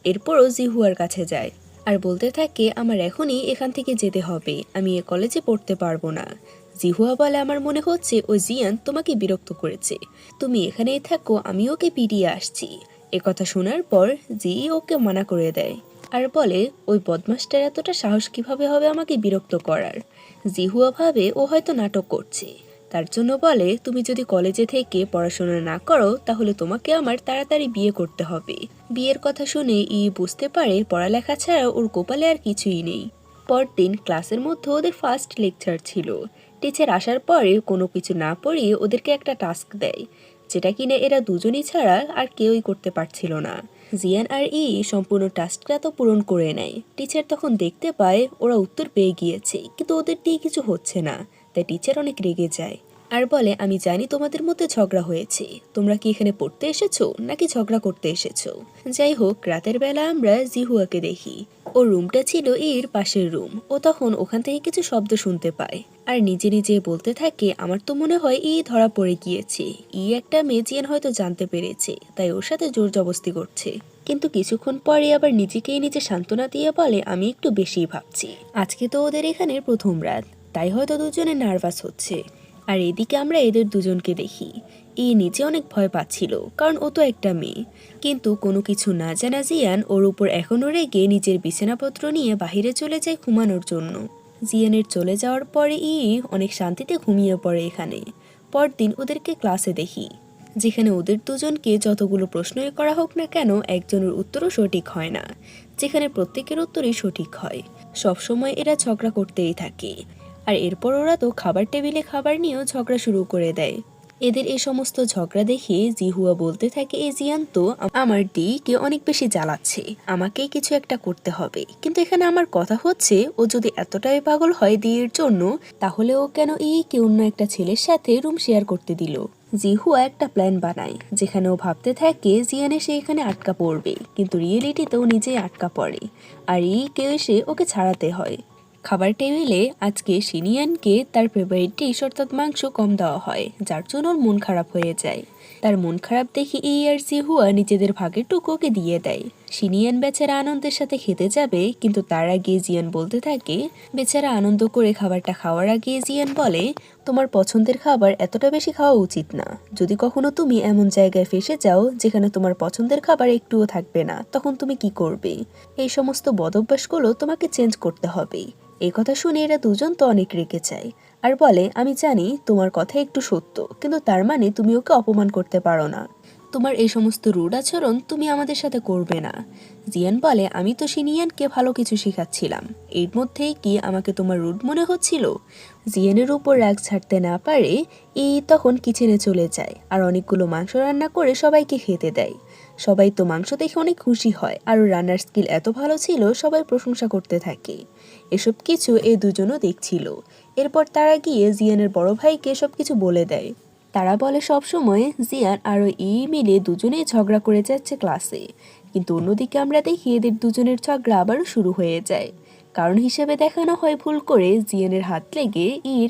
এরপরও জিহুয়ার কাছে যায় আর বলতে থাকে, আমার এখনই এখান থেকে যেতে হবে, আমি এ কলেজে পড়তে পারবো না। জিহুয়া বলে, আমার মনে হচ্ছে ওই জিয়ান তোমাকে বিরক্ত করেছে, তুমি এখানেই থাকো, আমি ওকে পিটিয়ে আসছি। কথা শোনার পর ওকে মানা করে দেয় আর বলে, ওই বদমাসটার এতটা সাহস কিভাবে হবে আমাকে বিরক্ত করার। জিহুয়া ভাবে ও হয়তো নাটক করছে, তার জন্য বলে, তুমি যদি কলেজে থেকে পড়াশোনা না করো তাহলে তোমাকে আমার তাড়াতাড়ি বিয়ে করতে হবে। বিয়ের কথা শুনে বুঝতে পারে পড়ালেখা ছাড়া ওর কপালে আর কিছুই নেই। পরদিন ক্লাসের মধ্যে ওদের ফার্স্ট লেকচার ছিল। টিচার আসার পরে কোনো কিছু না পড়িয়ে ওদেরকে একটা টাস্ক দেয়, যেটা কিনে এরা দুজনই ছাড়া আর কেউই করতে পারছিল না। জিয়ান আর সম্পূর্ণ টাস্কটা তো পূরণ করে নেয়। টিচার তখন দেখতে পায় ওরা উত্তর পেয়ে গিয়েছে, কিন্তু ওদের দিয়ে কিছু হচ্ছে না। তাই টিচার অনেক রেগে যায় আর বলে, আমি জানি তোমাদের মধ্যে ঝগড়া হয়েছে, তোমরা কি এখানে পড়তে এসেছো নাকি ঝগড়া করতে এসেছো? যাই হোক, রাতের বেলা আমরা জিহুয়াকে দেখি। ওর রুমটা ছিল পাশের রুম। ও তখন ওখান থেকে কিছু শব্দ শুনতে পায় আর নিজে নিজে বলতে থাকে, আমার তো মনে হয় ধরা পড়ে গিয়েছে। একটা মেজিয়ান হয়তো জানতে পেরেছে, তাই ওর সাথে জোর জবস্তি করছে। কিন্তু কিছুক্ষণ পরে আবার নিজেকেই নিজে সান্ত্বনা দিয়ে বলে, আমি একটু বেশিই ভাবছি, আজকে তো ওদের এখানে প্রথম রাত, তাই হয়তো দুজনে নার্ভাস হচ্ছে। আর এদিকে আমরা এদের দুজনকে দেখি। নিচে অনেক ভয় পাচ্ছিল, কারণ ও তো একটা মেয়ে। কিন্তু কোনো কিছু না জানা জিয়ান ওর উপর এখনও রেগে নিজের বিছানাপত্র নিয়ে বাহিরে চলে যায় ঘুমানোর জন্য। জিয়ানের চলে যাওয়ার পরে অনেক শান্তিতে ঘুমিয়ে পড়ে এখানে। পরদিন ওদেরকে ক্লাসে দেখি, যেখানে ওদের দুজনকে যতগুলো প্রশ্নই করা হোক না কেন একজনের উত্তরও সঠিক হয় না, যেখানে প্রত্যেকের উত্তরই সঠিক হয়। সবসময় এরা ঝগড়া করতেই থাকে। আর এরপর ওরা তো খাবার টেবিলে খাবার নিয়েও ঝগড়া শুরু করে দেয়। এদের এই সমস্ত ঝগড়া দেখে জিহুয়া বলতে থাকে, জিয়ান তো আমার কে অনেক বেশি জ্বালাচ্ছে, আমাকেই কিছু একটা করতে হবে। কিন্তু এখানে আমার কথা হচ্ছে, ও যদি এতটাই পাগল হয় দিয়ের জন্য, তাহলে ও কেন কে অন্য একটা ছেলের সাথে রুম শেয়ার করতে দিল? জিহুয়া একটা প্ল্যান বানায়, যেখানে ও ভাবতে থাকে জিয়ান এসে এখানে আটকা পড়বে, কিন্তু রিয়েলিটিতেও নিজেই আটকা পড়ে আর কেউ এসে ওকে ছাড়াতে হয়। খাবার টেবিলে আজকে সিনিয়ানকে তার ফেভারিট ডিশ অর্থাৎ মাংস কম দেওয়া হয়, যার জন্য ওর মন খারাপ হয়ে যায়। তার মন খারাপ দেখে আর জিহুয়া নিজেদের ভাগের টুকু ওকে দিয়ে দেয়। সিনিয়ান বেচারা আনন্দের সাথে খেতে যাবে, কিন্তু তার আগে জিয়ান বলতে থাকে, বেচারা আনন্দ করে খাবারটা খাওয়ার আগে জিয়ান বলে, তোমার পছন্দের খাবার এতটা বেশি খাওয়া উচিত না। যদি কখনো তুমি এমন জায়গায় ফেসে যাও যেখানে তোমার পছন্দের খাবার একটুও থাকবে না, তখন তুমি কি করবে? এই সমস্ত বদভ্যাসগুলো তোমাকে চেঞ্জ করতে হবে। এই কথা শুনে এরা দুজন তো অনেক রেগে যায় আর বলে, আমি জানি তোমার কথা একটু সত্য, কিন্তু তার মানে তুমি ওকে অপমান করতে পারো না। তোমার এই সমস্ত রুড আচরণ তুমি আমাদের সাথে করবে না। জিয়ান বলে, আমি তো সিনিয়ানকে ভালো কিছু শেখাচ্ছিলাম, এর মধ্যেই কি আমাকে তোমার রুড মনে হচ্ছিল? জিয়ানের উপর রাগ ছাড়তে না পারে তখন কিচেনে চলে যায় আর অনেকগুলো মাংস রান্না করে সবাইকে খেতে দেয়। সবাই তো মাংস দেখে অনেক খুশি হয় আর রান্নার স্কিল এত ভালো ছিল, সবাই প্রশংসা করতে থাকে। এসব কিছু এই দুজনও দেখছিল। এরপর তারা গিয়ে জিয়ানের বড় ভাইকে সবকিছু বলে দেয়। তারা বলে, সব সময় জিয়ান আর মিলে দুজনেই ঝগড়া করে যাচ্ছে ক্লাসে, কিন্তু অন্যদিকে আমরা দেখি এদের দুজনের ঝগড়া আবারও শুরু হয়ে যায়। কারণ হিসেবে দেখানো হয় ভুল করে জিয়ানের হাত লেগে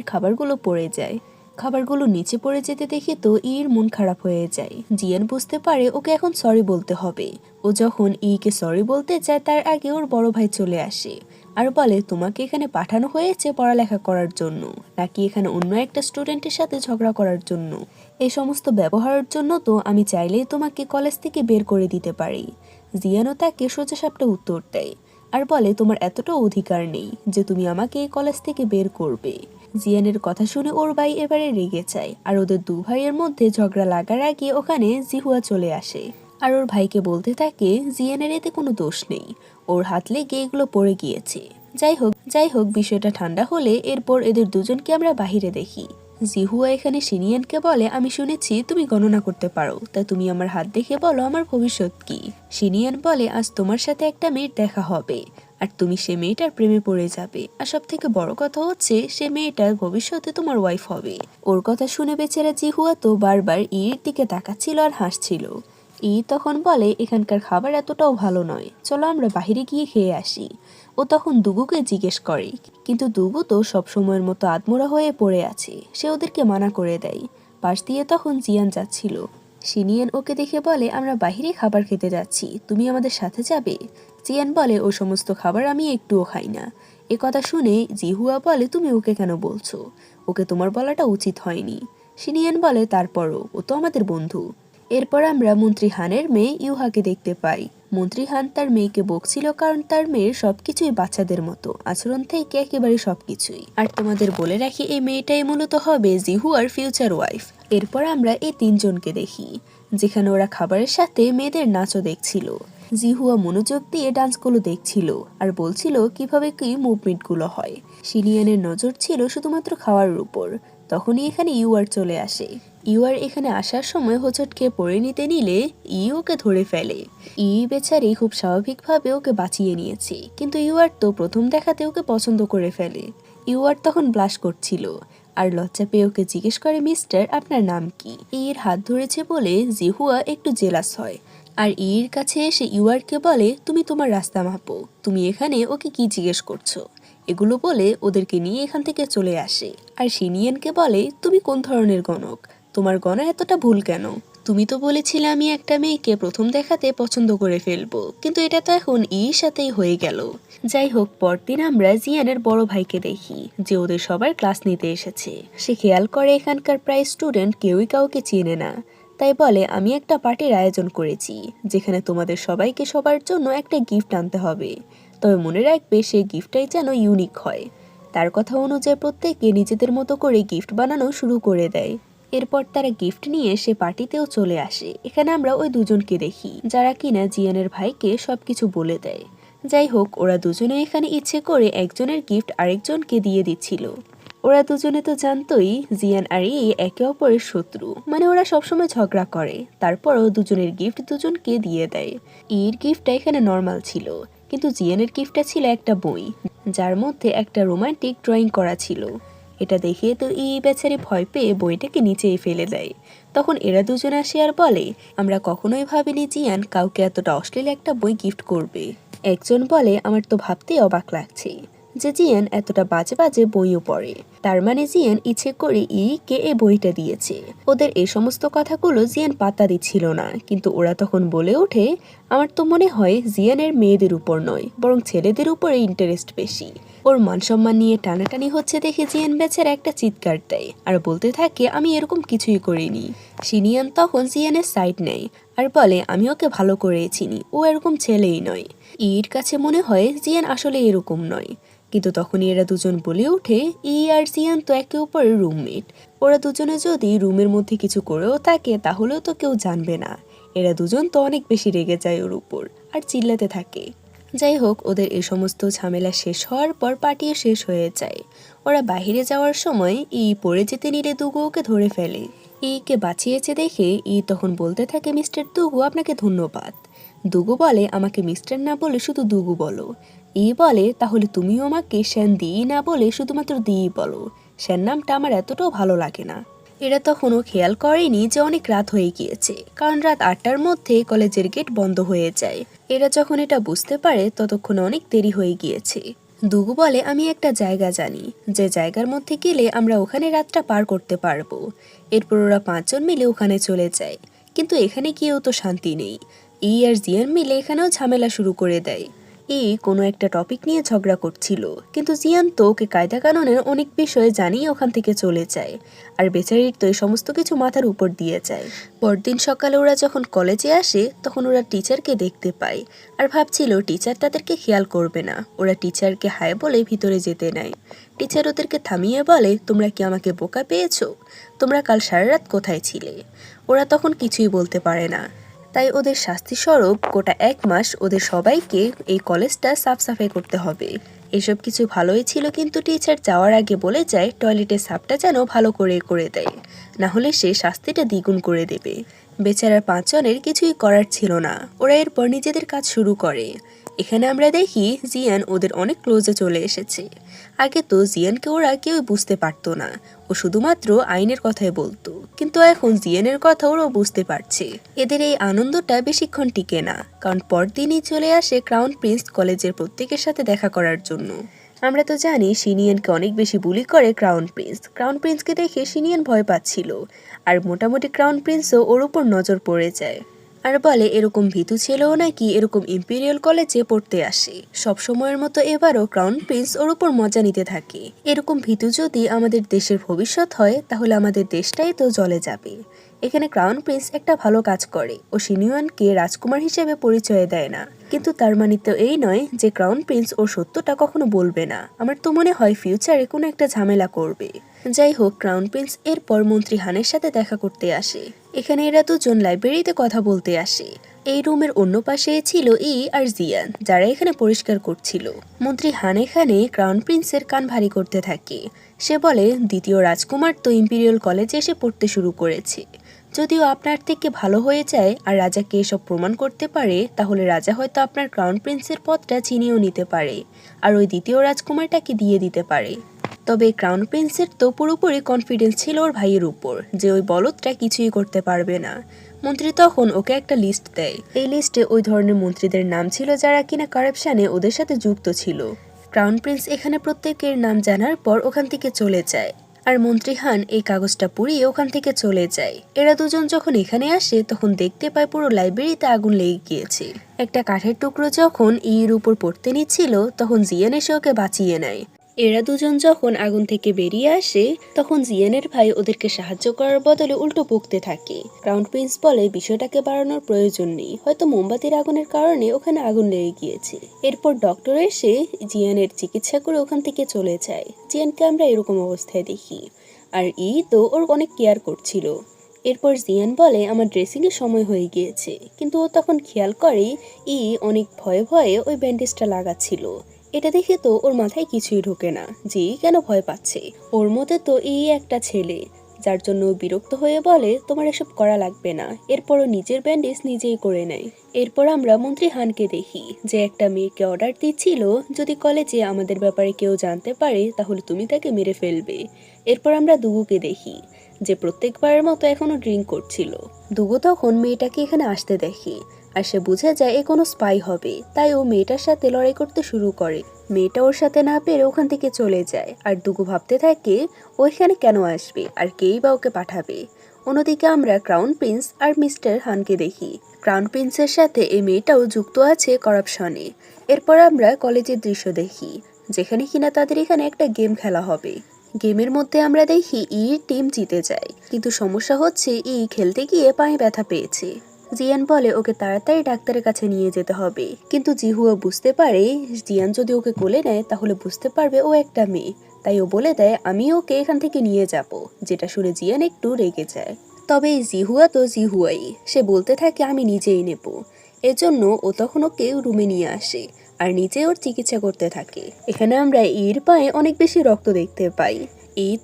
খাবারগুলো পড়ে যায়। খাবারগুলো নিচে পড়ে যেতে দেখে তো মন খারাপ হয়ে যায়। জিয়ান বুঝতে পারে ওকে এখন সরি বলতে হবে। ও যখন কে সরি বলতে চায় তার আগে ওর বড় ভাই চলে আসে আর বলে, তোমাকে এখানে পাঠানো হয়েছে পড়ালেখা করার জন্য, নাকি এখানে অন্য একটা স্টুডেন্টের সাথে ঝগড়া করার জন্য? এই সমস্ত ব্যবহারের জন্য তো আমি চাইলেই তোমাকে কলেজ থেকে বের করে দিতে পারি। জিয়ানও তাকে সোজাসাপটা উত্তর দেয় আর বলে, তোমার এতটা অধিকার নেই যে তুমি আমাকে এই কলেজ থেকে বের করবে। জিয়ানের কথা শুনে ওর ভাই এবারে রেগে যায় আর ওদের দু ভাইয়ের মধ্যে ঝগড়া লাগার আগে ওখানে জিহুয়া চলে আসে আর ওর ভাইকে বলতে থাকে, জিয়ানের এতে কোনো দোষ নেই, ওর হাত লেগে এগুলো পড়ে গিয়েছে। যাই হোক বিষয়টা ঠান্ডা হলে এরপর এদের দুজনকে আমরা বাহিরে দেখি। জিহুয়া এখানে সিনিয়ানকে বলে, আমি শুনেছি তুমি গণনা করতে পারো, তা তুমি আমার হাত দেখে বলো আমার ভবিষ্যৎ কি? সিনিয়ান বলে, আজ তোমার সাথে একটা মেয়ের দেখা হবে আর তুমি সে মেয়েটার প্রেমে পড়ে যাবে। আর সব থেকে বড় কথা হচ্ছে সে মেয়েটার ভবিষ্যতে তোমার ওয়াইফ হবে। ওর কথা শুনে বেচারা জিহুয়া তো বারবার ইর দিকে তাকাচ্ছিল আর হাসছিল। তখন বলে এখানকার খাবার এতটাও ভালো নয়, চলো আমরা বাইরে গিয়ে খেয়ে আসি। ও তখন দুগুকে জিজ্ঞেস করে, কিন্তু দুগু তো সবসময়ের মতো আদমোড়া হয়ে পড়ে আছে। সে ওদেরকে মানা করে দেয়। পাশ দিয়ে তখন জিয়ান যাচ্ছিল। শিনিয়ান ওকে দেখে বলে আমরা বাইরে খাবার খেতে যাচ্ছি, তুমি আমাদের সাথে যাবে? জিয়ান বলে ও সমস্ত খাবার আমি একটুও খাই না। এ কথা শুনে জিহুয়া বলে তুমি ওকে কেন বলছো? ওকে তোমার বলাটা উচিত হয়নি। শিনিয়ান বলে তারপরও ও তো আমাদের বন্ধু। এরপর আমরা মন্ত্রী হানের মেয়ে ইউহাকে দেখতে পাই। মন্ত্রী হান তার মেয়েকে বকছিল কারণ তার মেয়ের সবকিছুই বাচ্চাদের মতো, আচরণ থেকে একেবারে সবকিছুই। আর তোমাদের বলে রাখি এই মেয়েটাই মূলত হবে জিহুয়ার ফিউচার ওয়াইফ। এরপর আমরা এই তিনজনকে দেখি যেখানে ওরা খাবারের সাথে মেয়েদের নাচও দেখছিল। জিহুয়া মনোযোগ দিয়ে ডান্সগুলো দেখছিল আর বলছিল কিভাবে কি মুভমেন্টগুলো হয়। শিনিয়ানের নজর ছিল শুধুমাত্র খাওয়ার উপর। তখনই এখানে ইউয়ার চলে আসে। ইউয়ার এখানে আসার সময় হোঁচট খেয়ে পড়ে নিতে নিলে ওকে ধরে ফেলে। বেচারি খুব স্বাভাবিকভাবে ওকে বাঁচিয়ে নিয়েছে, কিন্তু ইউয়ার তো প্রথম দেখাতে ওকে পছন্দ করে ফেলে। ইউয়ার তখন ব্লাশ করছিল আর লজ্জা পেয়ে ওকে জিজ্ঞেস করে মিস্টার আপনার নাম কি? ইর হাত ধরেছে বলে জিহুয়া একটু জেলাস হয় আর ইর কাছে এসে ইউয়ারকে বলে তুমি তোমার রাস্তা মাপো, তুমি এখানে ওকে কি জিজ্ঞেস করছো? এগুলো বলে ওদেরকে নিয়ে এখান থেকে চলে আসে। আর শিনিয়ানকে বলে তুমি কোন ধরনের গণক, তোমার গণা এতটা ভুল কেন? তুমি তো বলেছিলে আমি একটা মেয়েকে প্রথম দেখাতে পছন্দ করে ফেলবো, কিন্তু এটা তো এখন ইর সাথেই হয়ে গেল। যাই হোক, পরদিন আমরা জিয়ানের বড় ভাইকে দেখি যে ওদের সবার ক্লাস নিতে এসেছে। সে খেয়াল করে এখানকার প্রায় স্টুডেন্ট কেউই কাউকে চেনে না। তাই বলে আমি একটা পার্টির আয়োজন করেছি যেখানে তোমাদের সবাইকে সবার জন্য একটা গিফট আনতে হবে, তবে মনে রাখবে সেই গিফটটাই যেন ইউনিক হয়। তার কথা অনুযায়ী প্রত্যেকে নিজেদের মতো করে গিফট বানানো শুরু করে দেয়। এরপর তারা গিফট নিয়ে সে পার্টিতেও চলে আসে। এখানে আমরা ওই দুজনকে দেখি যারা কিনা জিয়ানের ভাইকে সবকিছু বলে দেয়। যাই হোক, ওরা দুজনে এখানে ইচ্ছে করে একজনের গিফট আরেকজনকে দিয়ে দিচ্ছিল। ওরা দুজনে তো জানতোই জিয়ান আর একে অপরের শত্রু, মানে ওরা সবসময় ঝগড়া করে। তারপরও দুজনের গিফট দুজনকে দিয়ে দেয়। গিফটটা এখানে নর্মাল ছিল, কিন্তু জিয়ানের গিফটটা ছিল একটা বই যার মধ্যে একটা রোমান্টিক ড্রয়িং করা ছিল। এটা দেখে তো বেচারি ভয় পেয়ে বইটাকে নিচেই ফেলে দেয়। তখন এরা দুজন আসে আর বলে আমরা কখনোই ভাবিনি জিয়ান কাউকে এতটা অশ্লীল একটা বই গিফট করবে। একজন বলে আমার তো ভাবতেই অবাক লাগছে যে জিয়ান এতটা বাজে বাজে বইও পড়ে, তার মানে জিয়ান ইচ্ছে করে কে এই বইটা দিয়েছে। ওদের এই সমস্ত কথাগুলো জিয়ান পাত্তা দিচ্ছিল না, কিন্তু ওরা তখন বলে ওঠে আমার তো মনে হয় জিয়ানের মেয়েদের উপর নয় বরং ছেলেদের উপরে ইন্টারেস্ট বেশি। ওর মান সম্মান নিয়ে টানাটানি হচ্ছে দেখে জিয়ান বেচারা একটা চিৎকার দেয় আর বলতে থাকে আমি এরকম কিছুই করিনি। শিনিয়ান তখন জিয়ানের সাইড নেয় আর বলে আমি ওকে ভালো করে চিনি, ও এরকম ছেলেই নয়। কাছে মনে হয় জিয়ান আসলে এরকম নয়, কিন্তু তখনই এরা দুজন বলে ওঠে আর জিয়ান তো একে অপরের রুমমেট, ওরা দুজনে যদি রুমের মধ্যে কিছু করেও থাকে তাহলেও তো কেউ জানবে না। এরা দুজন তো অনেক বেশি রেগে যায় ওর উপর আর চিল্লাতে থাকে। যাই হোক, ওদের এই সমস্ত ঝামেলা শেষ হওয়ার পর পার্টিও শেষ হয়ে যায়। ওরা বাহিরে যাওয়ার সময় পড়ে যেতে নিলে দুগু ওকে ধরে ফেলে। কে বাঁচিয়েছে দেখে তখন বলতে থাকে মিস্টার দুগু আপনাকে ধন্যবাদ। দুগু বলে আমাকে মিস্টার না বলে শুধু দুগু বলো। বলে তাহলে তুমিও আমাকে শ্যান দি না বলে শুধুমাত্র দি বলো, শ্যান নামটা আমার এতটাও ভালো লাগে না। এরা তখনও খেয়াল করেনি যে অনেক রাত হয়ে গিয়েছে, কারণ রাত 8টার মধ্যে কলেজের গেট বন্ধ হয়ে যায়। এরা যখন এটা বুঝতে পারে ততক্ষণে অনেক দেরি হয়ে গিয়েছে। দুগু বলে আমি একটা জায়গা জানি যে জায়গার মধ্যে গেলে আমরা ওখানে রাতটা পার করতে পারবো। এরপর ওরা 5 জন মিলে ওখানে চলে যায়, কিন্তু এখানে গিয়েও তো শান্তি নেই। আর জিয়ান মিলে এখানেও ঝামেলা শুরু করে দেয়। কোনো একটা টপিক নিয়ে ঝগড়া করছিল, কিন্তু জিয়ান তো ওকে কায়দা কানুনের অনেক বিষয় জানিয়ে ওখান থেকে চলে যায় আর বেচারির তো এই সমস্ত কিছু মাথার উপর দিয়ে যায়। পরদিন সকালে ওরা যখন কলেজে আসে তখন ওরা টিচারকে দেখতে পায় আর ভাবছিল টিচার তাদেরকে খেয়াল করবে না। ওরা টিচারকে হায় বলে ভিতরে যেতে নেয়। টিচার ওদেরকে থামিয়ে বলে তোমরা কি আমাকে বোকা পেয়েছো? তোমরা কাল সারা রাত কোথায় ছিলে? ওরা তখন কিছুই বলতে পারে না। তাই ওদের শাস্তি স্বরূপ গোটা 1 মাস ওদের সবাইকে এই কলেজটা সাফ সাফাই করতে হবে। এসব কিছু ভালোই ছিল, কিন্তু টিচার যাওয়ার আগে বলে যায় টয়লেটের সাফটা যেন ভালো করে দেয়, না হলে সে শাস্তিটা দ্বিগুণ করে দেবে। বেচারা 5 জনের কিছুই করার ছিল না। ওরা এরপর নিজেদের কাজ শুরু করে। এখানে আমরা দেখি জিয়ান ওদের অনেক ক্লোজে চলে এসেছে। আগে তো জিয়ানকে ওরা কেউ বুঝতে পারতো না, ও শুধুমাত্র আইনের কথাই বলতো, কিন্তু এখন জিয়ানের কথা ওরাও বুঝতে পারছে। এদের এই আনন্দটা বেশিক্ষণ টিকে না, কারণ পরদিনই চলে আসে ক্রাউন প্রিন্স কলেজের প্রত্যেকের সাথে দেখা করার জন্য। আমরা তো জানি শিনিয়ানকে অনেক বেশি বুলি করে ক্রাউন প্রিন্সকে দেখে শিনিয়ান ভয় পাচ্ছিল, আর মোটামুটি ক্রাউন প্রিন্সও ওর উপর নজর পড়ে যায়, আর বলে এরকম ভীতু ছেলেও নাকি এরকম ইম্পেরিয়াল কলেজে পড়তে আসে। সব সময়ের মতো এবারও ক্রাউন প্রিন্স ওর উপর মজা নিতে থাকে। এরকম ভীতু যদি আমাদের দেশের ভবিষ্যৎ হয় তাহলে আমাদের দেশটাই তো জ্বলে যাবে। এখানে ক্রাউন প্রিন্স একটা ভালো কাজ করে, ও শিনিয়ানকে রাজকুমার হিসেবে পরিচয় দেয় না, কিন্তু তার মানে তো এই নয় যে ক্রাউন প্রিন্স ওর সত্যটা কখনো বলবে না। আমার তো মনে হয় ফিউচারে কোনো একটা ঝামেলা করবে। যাই হোক, ক্রাউন প্রিন্স এরপর মন্ত্রী হানের সাথে দেখা করতে আসে। এখানে এরা দুজন লাইব্রেরিতে কথা বলতে আসে। এই রুমের অন্য পাশে ছিল আর জিয়ান, যারা এখানে পরিষ্কার করছিল। মন্ত্রী হান এখানে ক্রাউন প্রিন্সের কান ভারী করতে থাকে। সে বলে দ্বিতীয় রাজকুমার তো ইম্পেরিয়াল কলেজে এসে পড়তে শুরু করেছে। যদিও আপনার থেকে ভালো হয়ে যায় আর রাজাকে এসব প্রমাণ করতে পারে, তাহলে রাজা হয়তো আপনার ক্রাউন প্রিন্সের পদটা চিনিয়েও নিতে পারে, আর ওই দ্বিতীয় রাজকুমারটাকে দিয়ে দিতে পারে। তবে ক্রাউন প্রিন্সের তো পুরোপুরি কনফিডেন্স ছিল ওর ভাইয়ের উপর যে ওই বলদটা কিছুই করতে পারবে না। মন্ত্রী তখন ওকে একটা লিস্ট দেয়। এই লিস্টে ওই ধরনের মন্ত্রীদের নাম ছিল যারা কিনা কারাপশনে ওদের সাথে যুক্ত ছিল। ক্রাউন প্রিন্স এখানে প্রত্যেকের নাম জানার পর ওখান থেকে চলে যায়, আর মন্ত্রী হান এই কাগজটা পুড়িয়ে ওখান থেকে চলে যায়। এরা দুজন যখন এখানে আসে তখন দেখতে পায় পুরো লাইব্রেরিতে আগুন লেগে গিয়েছে। একটা কাঠের টুকরো যখন এর উপর পড়তে নিচ্ছিল তখন জিয়ান এসে ওকে বাঁচিয়ে নেয়। এরা দুজন যখন আগুন থেকে বেরিয়ে আসে তখন জিয়ানের ভাই ওদেরকে সাহায্য করার বদলে উল্টো বকতে থাকে। ক্রাউন প্রিন্স বলে বিষয়টাকে বাড়ানোর প্রয়োজন নেই, হয়তো মোমবাতির আগুনের কারণে ওখানে আগুন লেগে গিয়েছে। এরপর ডক্টর এসে জিয়ানের চিকিৎসা করে ওখান থেকে চলে যায়। জিয়ানকে আমরা এরকম অবস্থায় দেখি, আর তো ওর অনেক কেয়ার করছিল। এরপর জিয়ান বলে আমার ড্রেসিং এর সময় হয়ে গিয়েছে, কিন্তু ও তখন খেয়াল করে অনেক ভয়ে ভয়ে ওই ব্যান্ডেজটা লাগাচ্ছিল। এটা দেখে তো ওর মাথায় কিছুই ঢোকে না যে কেন ভয় পাচ্ছে। ওর মধ্যে তো একটা ছেলে, যার জন্য বিরক্ত হয়ে বলে তোমার এসব করা লাগবে না। এরপরও নিজের ব্যান্ডেজ নিজেই করে নেয়। এরপর আমরা মন্ত্রী হানকে দেখি যে একটা মেয়েকে অর্ডার দিচ্ছিল যদি কলেজে আমাদের ব্যাপারে কেউ জানতে পারে তাহলে তুমি তাকে মেরে ফেলবে। এরপর আমরা দুগুকে দেখি যে প্রত্যেকবারের মতো এখনো ড্রিঙ্ক করছিল। দুগু তখন মেয়েটাকে এখানে আসতে দেখি, আর সে বুঝে যায় এ কোনো স্পাই হবে, তাই ও মেয়েটার সাথে লড়াই করতে শুরু করে। মেয়েটা ওর সাথে না পেরে ওখান থেকে চলে যায়, আর দুগু ভাবতে থাকে ও এখানে কেন আসবে আর কেই বা ওকে পাঠাবে। অন্যদিকে আমরা ক্রাউন প্রিন্স আর মিস্টার হানকে দেখি। ক্রাউন প্রিন্সের সাথে এই মেয়েটাও যুক্ত আছে করাপশনে। এরপর আমরা কলেজের দৃশ্য দেখি যেখানে কিনা তাদের এখানে একটা গেম খেলা হবে। গেমের মধ্যে আমরা দেখি টিম জিতে যায়, কিন্তু সমস্যা হচ্ছে খেলতে গিয়ে পায়ে ব্যথা পেয়েছে। জিয়ান বলে ওকে তাড়াতাড়ি ডাক্তারের কাছে নিয়ে যেতে হবে, কিন্তু জিহুয়া বুঝতে পারে জিয়ান যদি ওকে কোলে নেয় তাহলে বুঝতে পারবে ও একটা মেয়ে, তাই ও বলে দেয় আমি ওকে এখান থেকে নিয়ে যাব, যেটা শুনে জিয়ান একটু রেগে যায়। তবে জিহুয়া তো জিহুয়াই, সে বলতে থাকে আমি নিজেই নেব। এজন্য ও তখন ওকে রুমে নিয়ে আসে আর নিচে ওর চিকিৎসা করতে থাকে। এখানে আমরা পায়ে অনেক বেশি রক্ত দেখতে পাই।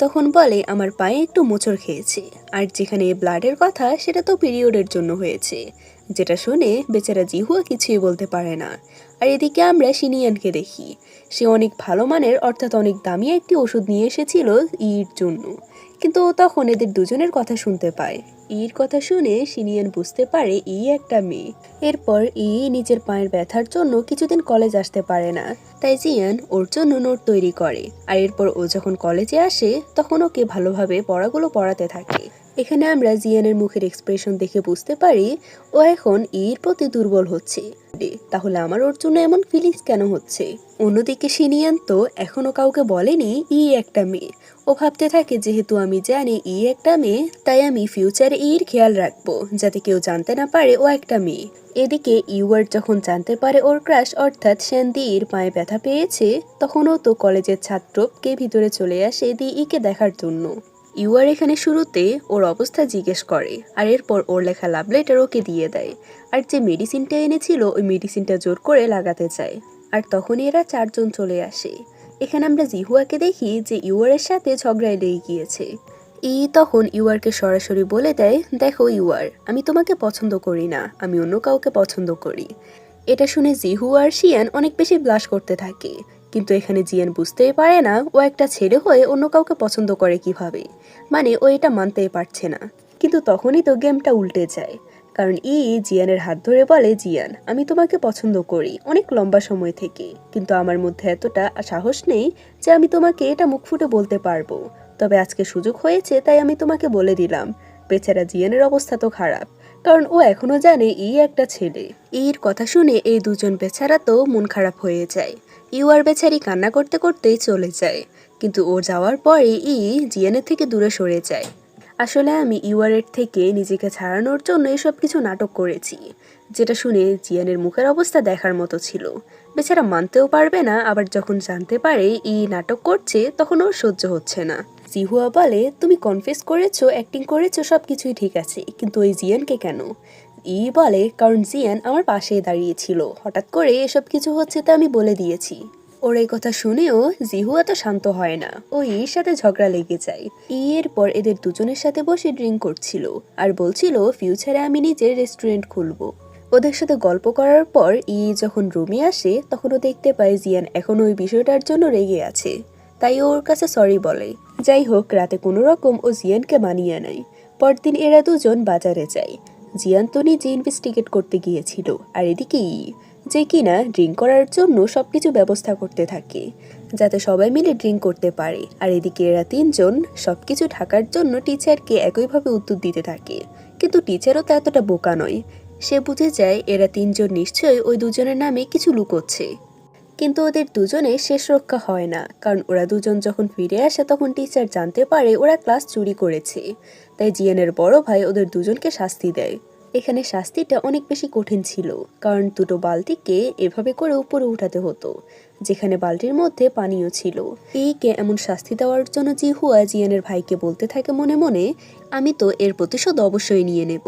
তখন বলে আমার পায়ে একটু মোচড় খেয়েছে, আর যেখানে ব্লাডের কথা সেটা তো পিরিয়ডের জন্য হয়েছে, যেটা শুনে বেচারা জিহুয়া কিছুই বলতে পারে না। আর এদিকে আমরা শিনিয়ানকে দেখি, সে অনেক ভালো মানের অর্থাৎ অনেক দামি একটি ওষুধ নিয়ে এসেছিল জন্য, কিন্তু ও তখন এদের দুজনের কথা শুনতে পায়। কথা শুনে শিনিয়ান বুঝতে পারে একটা মেয়ে। এরপর নিজের পায়ের ব্যথার জন্য কিছুদিন কলেজ আসতে পারে না, তাই জিয়ান ওর জন্য নোট তৈরি করে। আর এরপর ও যখন কলেজে আসে তখন ওকে ভালোভাবে পড়াগুলো পড়াতে থাকে। এখানে আমরা জিয়ানের মুখের এক্সপ্রেশন দেখে বুঝতে পারি ও এখন প্রতি দুর্বল হচ্ছে। তাহলে আমার ওর জন্য এমন ফিলিংস কেন হচ্ছে? অন্যদিকে শিনিয়ান তো এখনো কাউকে বলেনি একটা মেয়ে। ও ভাবতে থাকে যেহেতু আমি জানি একটা মেয়ে, তাই আমি ফিউচারে খেয়াল রাখবো যাতে কেউ জানতে না পারে ও একটা মেয়ে। এদিকে ইউয়ার্ড যখন জানতে পারে ওর ক্রাশ অর্থাৎ শ্যান্দির পায়ে ব্যথা পেয়েছে, তখনও তো কলেজের ছাত্রকে ভিতরে চলে আসে কে দেখার জন্য। ইউয়ার এখানে শুরুতে ওর অবস্থা জিজ্ঞেস করে, আর এরপর ওর লেখা লাভ লেটার ওকে দিয়ে দেয়, আর যে মেডিসিনটা এনেছিল ওই মেডিসিনটা জোর করে লাগাতে চায়। আর তখনই এরা চারজন চলে আসে। এখানে আমরা জিহুয়াকে দেখি যে ইউয়ারের সাথে ঝগড়ায় লেগে গিয়েছে। তখন ইউয়ারকে সরাসরি বলে দেয় দেখো ইউয়ার, আমি তোমাকে পছন্দ করি না, আমি অন্য কাউকে পছন্দ করি। এটা শুনে জিহু আর শিয়ান অনেক বেশি ব্লাশ করতে থাকে, কিন্তু এখানে জিয়ান বুঝতেই পারে না ও একটা ছেলে হয়ে অন্য কাউকে পছন্দ করে কিভাবে, মানে ও এটা মানতেই পারছে না। কিন্তু তখনই তো গেমটা উল্টে যায়, কারণ জিয়ানের হাত ধরে বলে, জিয়ান আমি তোমাকে পছন্দ করি অনেক লম্বা সময় থেকে, কিন্তু আমার মধ্যে এতটা সাহস নেই যে আমি তোমাকে এটা মুখ ফুটে বলতে পারবো, তবে আজকে সুযোগ হয়েছে তাই আমি তোমাকে বলে দিলাম। বেচারা জিয়ানের অবস্থা তো খারাপ, কারণ ও এখনো জানে একটা ছেলে। এর কথা শুনে এই দুজন বেচারা তো মন খারাপ হয়ে যায়। আর বেচারি কান্না করতে করতেই চলে যায়, কিন্তু ও যাওয়ার পরে জিয়ানের থেকে দূরে সরে যায়। আসলে আমি ইউআরের থেকে নিজেকে ছাড়ানোর জন্য এসব কিছু নাটক করেছি, যেটা শুনে জিয়ানের মুখের অবস্থা দেখার মতো ছিল। বেচারা মানতেও পারবে না, আবার যখন জানতে পারে নাটক করছে তখন ওর সহ্য হচ্ছে না। জিহুয়া বলে, তুমি কনফেস করেছো, অ্যাক্টিং করেছো, সব কিছুই ঠিক আছে, কিন্তু ওই জিয়ানকে কেন? বলে, কারণ জিয়ান আমার পাশেই দাঁড়িয়েছিল, হঠাৎ করে এসব কিছু হচ্ছে তা আমি বলে দিয়েছি। ওর এই কথা শুনেও জিহুয়া তো শান্ত হয় না, ও সাথে ঝগড়া লেগে যায়। এর পর এদের দুজনের সাথে বসে ড্রিঙ্ক করছিল আর বলছিল ফিউচারে আমি নিজের রেস্টুরেন্ট খুলবো। ওদের সাথে গল্প করার পর যখন রুমে আসে তখন ও দেখতে পায় জিয়ান এখন ওই বিষয়টার জন্য রেগে আছে, তাই ওর কাছে সরি বলে। যাই হোক, রাতে কোনো রকম ও জিয়ানকে মানিয়ে নেয়। পরদিন এরা দুজন বাজারে যায়। জিয়ান তো নিজে ইনভেস্টিগেট করতে গিয়েছিল, আর এদিকে যে কিনা ড্রিঙ্ক করার জন্য সবকিছু ব্যবস্থা করতে থাকে, যাতে সবাই মিলে ড্রিঙ্ক করতে পারে। আর এদিকে এরা তিনজন সবকিছু ঢাকার জন্য টিচারকে একইভাবে উত্তর দিতে থাকে, কিন্তু টিচারও তো এতটা বোকা নয়, সে বুঝে যায় এরা তিনজন নিশ্চয়ই ওই দুজনের নামে কিছু লুকোচ্ছে। কিন্তু ওদের দুজনে শেষ রক্ষা হয় না, কারণ ওরা দুজন যখন ফিরে আসে তখন টিচার জানতে পারে ওরা ক্লাস চুরি করেছে, তাই জিয়ানের বড় ভাই ওদের দুজনকে শাস্তি দেয়। এখানে শাস্তিটা অনেক বেশি কঠিন ছিল, কারণ দুটো বালতিকে এভাবে করে উপরে উঠাতে হতো, যেখানে বালতির মধ্যে পানিও ছিল। কে এমন শাস্তি দেওয়ার জন্য জিহুয়া জিয়ানের ভাইকে বলতে থাকে মনে মনে, আমি তো এর প্রতিশোধ অবশ্যই নিয়ে নেব।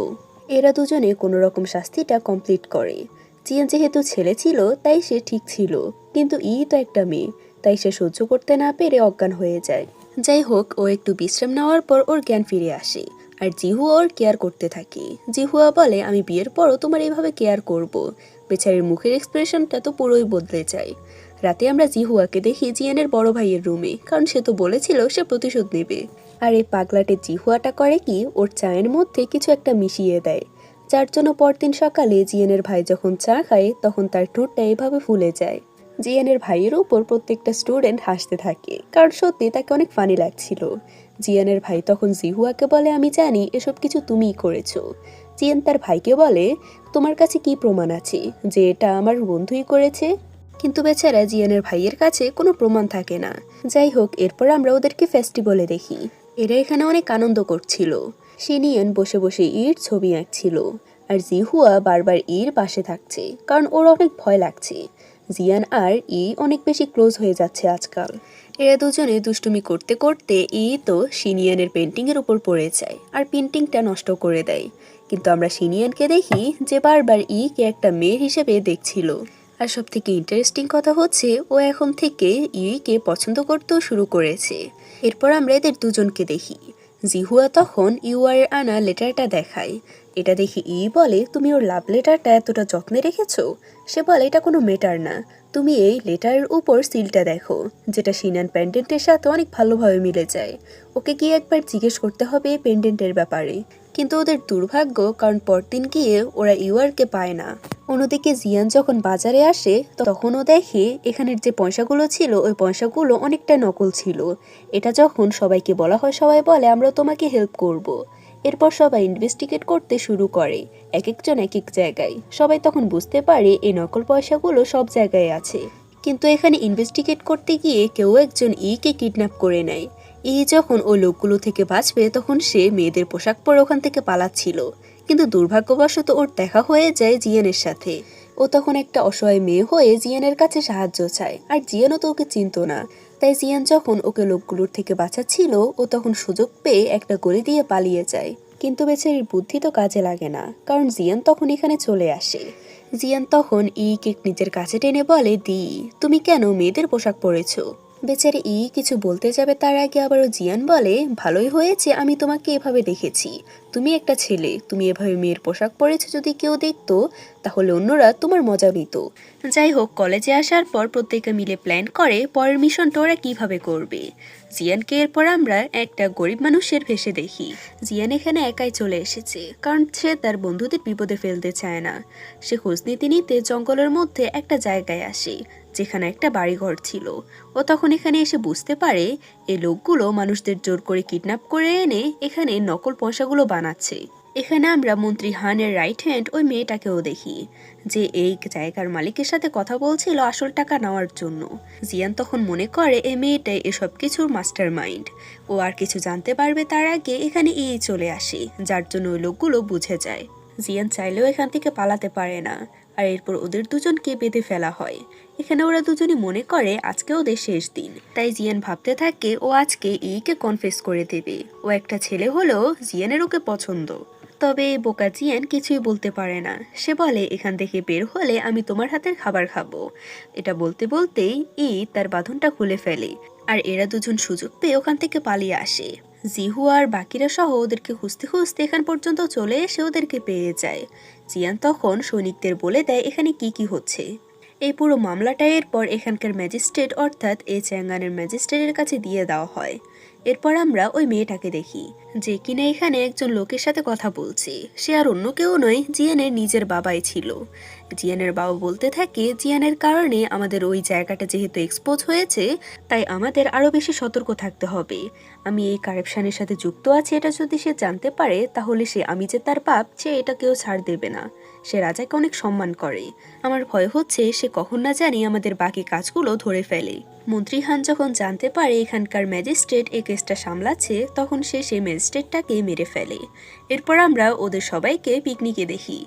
এরা দুজনে কোনো রকম শাস্তিটা কমপ্লিট করে। জিয়ান যেহেতু ছেলে ছিল তাই সে ঠিক ছিল, কিন্তু তো একটা মেয়ে, তাই সে সহ্য করতে না পেরে অজ্ঞান হয়ে যায়। যাই হোক, ও একটু বিশ্রাম নেওয়ার পর ওর জ্ঞান ফিরে আসে, আর জিহুয়া ওর কেয়ার করতে থাকে। জিহুয়া বলে, আমি বিয়ের পরও তোমার এইভাবে কেয়ার করব। বেচারির মুখের এক্সপ্রেশনটা তো পুরোই বদলে যায়। রাতে আমরা জিহুয়াকে দেখি জিয়ানের বড় ভাইয়ের রুমে, কারণ সে তো বলেছিল সে প্রতিশোধ নেবে। আর এই পাগলাটে জিহুয়াটা করে কি, ওর চায়ের মধ্যে কিছু একটা মিশিয়ে দেয়, যার জন্য পরদিন সকালে জিয়ানের ভাই যখন চা খায় তখন তার ঠোঁটটা এভাবে ফুলে যায়। জিয়ানের ভাইয়ের উপর প্রত্যেকটা স্টুডেন্ট হাসতে থাকে, কারণ সত্যি তাকে অনেক ফানি লাগছিল। জিয়ানের ভাই তখন জিহুয়াকে বলে, আমি জানি এসব কিছু তুমিই করেছো। জিয়ান তার ভাইকে বলে, তোমার কাছে কি প্রমাণ আছে যে এটা আমার বন্ধুই করেছে? কিন্তু বেচারা জিয়ানের ভাইয়ের কাছে কোনো প্রমাণ থাকে না। যাই হোক, এরপর আমরা ওদেরকে ফেস্টিভ্যালে দেখি। এরা এখানে অনেক আনন্দ করছিল। শিনিয়ান বসে বসে ছবি আঁকছিল, আর জিহুয়া বারবার পাশে থাকছে, কারণ ওর অনেক ভয় লাগছে। জিয়ান আর অনেক বেশি ক্লোজ হয়ে যাচ্ছে আজকাল। এরা দুজনে দুষ্টুমি করতে করতে তো শিনিয়ানের পেন্টিংয়ের উপর পড়ে যায় আর পেন্টিংটা নষ্ট করে দেয়। কিন্তু আমরা শিনিয়ানকে দেখি যে বারবার কে একটা মেয়ে হিসেবে দেখছিল। আর সব থেকে ইন্টারেস্টিং কথা হচ্ছে, ও এখন থেকে কে পছন্দ করতেও শুরু করেছে। এরপর আমরা এদের দুজনকে দেখি। জিহুয়া তখন এর আনা লেটারটা দেখায়। এটা দেখি বলে, তুমি ওর লাভ লেটারটা এতটা যত্নে রেখেছো? সে বলে, এটা কোনো ম্যাটার না, তুমি এই লেটারের উপর সিলটা দেখো, যেটা সিনান পেন্ডেন্টের সাথে অনেক ভালোভাবে মিলে যায়। ওকে গিয়ে একবার জিজ্ঞেস করতে হবে পেন্ডেন্টের ব্যাপারে। কিন্তু ওদের দুর্ভাগ্য, কারণ পরদিন গিয়ে ওরা কে পায় না। অন্যদিকে জিয়ান যখন বাজারে আসে তখন ও দেখে এখানের যে পয়সাগুলো ছিল ওই পয়সাগুলো অনেকটা নকল ছিল। এটা যখন সবাইকে বলা হয় সবাই বলে, আমরা তোমাকে হেল্প করব। এরপর সবাই ইনভেস্টিগেট করতে শুরু করে, এক একজন এক এক জায়গায়। সবাই তখন বুঝতে পারে এই নকল পয়সাগুলো সব জায়গায় আছে, কিন্তু এখানে ইনভেস্টিগেট করতে গিয়ে কেউ একজন কে কিডন্যাপ করে নেয়। যখন ওই লোকগুলো থেকে বাঁচবে তখন সে মেয়েদের পোশাক পরে ওখান থেকে পালাচ্ছিল, কিন্তু দুর্ভাগ্যবশত ওর দেখা হয়ে যায় জিয়ানের সাথে। ও তখন একটা অসহায় মেয়ে হয়ে জিয়ানের কাছে সাহায্য চায়, আর জিয়ানও তো ওকে চিনত না। তাই জিয়ান যখন ওকে লোকগুলোর থেকে বাঁচাচ্ছিল ও তখন সুযোগ পেয়ে একটা গলি দিয়ে পালিয়ে যায়। কিন্তু বেচারির বুদ্ধি তো কাজে লাগে না, কারণ জিয়ান তখন এখানে চলে আসে। জিয়ান তখন কে নিজের কাছে টেনে বলে, তুমি কেন মেয়েদের পোশাক পরেছো? বেচারি কিছু বলতে যাবে তার আগে আবারও জিয়ান বলে, ভালোই হয়েছে আমি তোমাকে এভাবে দেখেছি। তুমি একটা ছেলে, তুমি এভাবে মেয়ের পোশাক পরেছো, যদি কেউ দেখতো তাহলে অন্যরা তোমার মজা নিত। যাই হোক, কলেজে আসার পর প্রত্যেকে মিলে প্ল্যান করে পরের মিশনটা ওরা কিভাবে করবে। জিয়ানকে এরপর আমরা একটা গরিব মানুষের ভেসে দেখি। জিয়ান এখানে একাই চলে এসেছে, কারণ সে তার বন্ধুদের বিপদে ফেলতে চায় না। সে খোঁজ নিতে নিতে জঙ্গলের মধ্যে একটা জায়গায় আসে যেখানে একটা বাড়িঘর ছিল। ও তখন এখানে এসে বুঝতে পারে এই লোকগুলো মানুষদের জোর করে কিডন্যাপ করে এনে এখানে নকল পয়সাগুলো বানাচ্ছে। এখানে আমরা মন্ত্রী হানের রাইট হ্যান্ড ওই মেয়েটাকেও দেখি, যে এই জায়গার মালিকের সাথে কথা বলছিল আসল টাকা নেওয়ার জন্য। জিয়ান তখন মনে করে এই মেয়েটাই এসব কিছুর মাস্টার মাইন্ড। ও আর কিছু জানতে পারবে তার আগে এখানে চলে আসে, যার জন্য ওই লোকগুলো বুঝে যায়। জিয়ান চাইলেও এখান থেকে পালাতে পারে না, আর এরপর ওদের দুজনকে বেঁধে ফেলা হয়। এখানে ওরা দুজনই মনে করে আজকে ওদের শেষ দিন, তাই জিয়ান ভাবতে থাকে ও আজকে কে কনফেস করে দেবে। ও একটা ছেলে হলেও জিয়ানের ওকে পছন্দ। তবে বোকা জিয়ান কিছুই বলতে পারে না। সে বলে, এখান থেকে বের হলে আমি তোমার হাতের খাবার খাবো। এটা বলতে বলতেই তার বাঁধনটা খুলে ফেলে, আর এরা দুজন সুযোগ পেয়ে ওখান থেকে পালিয়ে আসে। জিহু আর বাকিরা সহ ওদেরকে খুঁজতে খুঁজতে এখান পর্যন্ত চলে এসে ওদেরকে পেয়ে যায়। জিয়ান তখন সৈনিকদের বলে দেয় এখানে কি কি হচ্ছে। এই পুরো মামলাটা এরপর এখানকার ম্যাজিস্ট্রেট অর্থাৎ চ্যাঙ্গানের ম্যাজিস্ট্রেটের কাছে দিয়ে দেওয়া হয়। এরপর আমরা ওই মেয়েটাকে দেখি, যে কিনা এখানে একজন লোকের সাথে কথা বলছে। সে আর অন্য কেউ নয়, জিয়ানের নিজের বাবাই ছিল। জিয়ানের বাবা বলতে থাকে, জিয়ানের কারণে আমাদের ওই জায়গাটা যেহেতু এক্সপোজ হয়েছে, তাই আমাদের আরো বেশি সতর্ক থাকতে হবে। আমি এই কারাপশনের সাথে যুক্ত আছি এটা যদি সে জানতে পারে, তাহলে আমি যে তার বাপ সে এটা কেউ ছাড় দেবে না। সে রাজাকে অনেক সম্মান করে। আমার ভয় হচ্ছে সে কখন না জানি আমাদের বাকি কাজগুলো ধরে ফেলে। মন্ত্রী হান যখন জানতে পারে এখানকার ম্যাজিস্ট্রেট এই কেসটা সামলাচ্ছে, তখন সে সেই ম্যাজিস্ট্রেটটাকে মেরে ফেলে। এরপর আমরা ওদের সবাইকে পিকনিকে দেখি,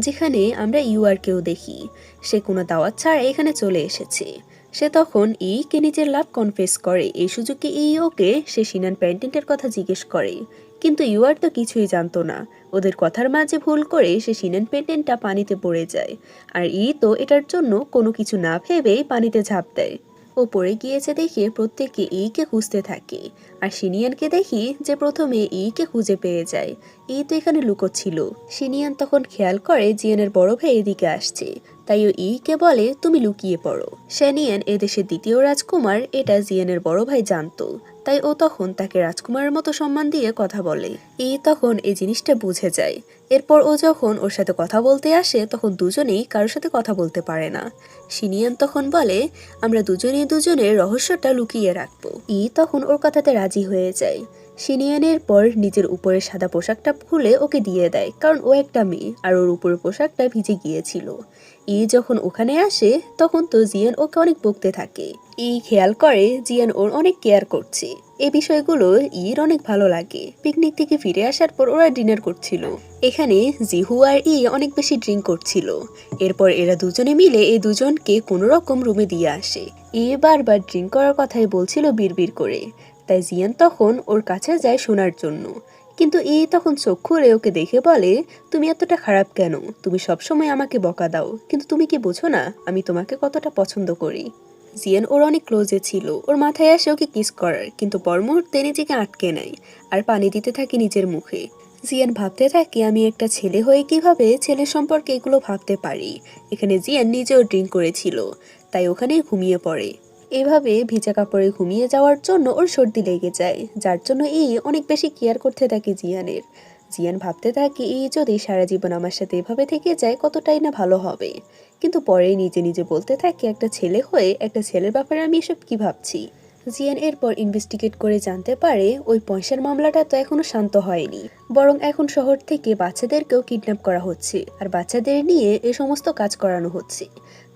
যেখানে আমরা ইউআরকেও দেখি। সে কোনো দাওয়াত ছাড়া এখানে চলে এসেছে। সে তখন কে নিজের লাভ কনফেস করে। এই সুযোগে ওকে সে সিনান পেন্টেন্টের কথা জিজ্ঞেস করে, কিন্তু ইউআর তো কিছুই জানতো না। ওদের কথার মাঝে ভুল করে সে সিনান পেন্টেন্টটা পানিতে পড়ে যায়, আর তো এটার জন্য কোনো কিছু না ভেবেই পানিতে ঝাঁপ দেয়। ও পড়ে গিয়েছে দেখে প্রত্যেকে কে খুঁজতে থাকে, আর সিনিয়ানকে দেখি যে প্রথমে কে খুঁজে পেয়ে যায়। তো এখানে লুকোচ্ছিল। সিনিয়ান তখন খেয়াল করে জিয়ানের বড় ভাই এদিকে আসছে, তাই ও কে বলে তুমি লুকিয়ে পড়ো। শ্যানিয়ান এদেশের দ্বিতীয় রাজকুমার, এটা জিয়ানের বড় ভাই জানতো, তাই ও তখন তাকে রাজকুমারের মতো সম্মান দিয়ে কথা বলে। তখন এই জিনিসটা বুঝে যায়। এরপর ও যখন ওর সাথে কথা বলতে আসে, তখন দুজনেই কারোর সাথে কথা বলতে পারে না। সিনিয়ান তখন বলে, আমরা দুজনেই দুজনের রহস্যটা লুকিয়ে রাখবো। তখন ওর কথাতে রাজি হয়ে যায়। সিনিয়ানের পর নিজের উপরের সাদা পোশাকটা খুলে ওকে দিয়ে দেয়, কারণ ও একটা মেয়ে আর ওর উপরের পোশাকটা ভিজে গিয়েছিল। যখন ওখানে আসে, তখন তো জিয়ান ওকে অনেক বকতে থাকে। খেয়াল করে জিয়ান ওর অনেক কেয়ার করছে। এই বিষয়গুলো অনেক ভালো লাগে। পিকনিক থেকে ফিরে আসার পর ওরা ডিনার করছিল। এখানে জিহু আর অনেক বেশি ড্রিঙ্ক করছিল। এরপর এরা দুজনে মিলে এই দুজনকে কোনো রকম রুমে দিয়ে আসে। বারবার ড্রিঙ্ক করার কথাই বলছিল বিড়বিড় করে, তাই জিয়ান তখন ওর কাছে যায় শোনার জন্য। কিন্তু তখন চোখ খুলে ওকে দেখে বলে, তুমি এতটা খারাপ কেন? তুমি সবসময় আমাকে বকা দাও, কিন্তু তুমি কি বোঝো না আমি তোমাকে কতটা পছন্দ করি? জিয়ান ওর অনেক ক্লোজে ছিল। ওর মাথায় আসে ওকে কিস করার, কিন্তু পর মুহূর্তে নিজেকে আটকে নেয় আর পানি দিতে থাকে নিজের মুখে। জিয়ান ভাবতে থাকে, আমি একটা ছেলে হয়ে কিভাবে ছেলের সম্পর্কে এগুলো ভাবতে পারি। এখানে জিয়ান নিজেও ড্রিঙ্ক করেছিল, তাই ওখানে ঘুমিয়ে পড়ে। এভাবে ভিজা কাপড়ে ঘুমিয়ে যাওয়ার জন্য ওর সর্দি লেগে যায়, যার জন্য অনেক বেশি কেয়ার করতে থাকে জিয়ানের। জিয়ান ভাবতে থাকে যদি সারা জীবন আমার সাথে এভাবে থেকে যায় কতটাই না ভালো হবে। কিন্তু পরে নিজে নিজে বলতে থাকে, একটা ছেলে হয়ে একটা ছেলের ব্যাপারে আমি এসব কি ভাবছি। জিয়ান এরপর ইনভেস্টিগেট করে জানতে পারে ওই পয়সার মামলাটা তো এখনো শান্ত হয়নি, বরং এখন শহর থেকে বাচ্চাদেরকেও কিডন্যাপ করা হচ্ছে, আর বাচ্চাদের নিয়ে এই সমস্ত কাজ করানো হচ্ছে।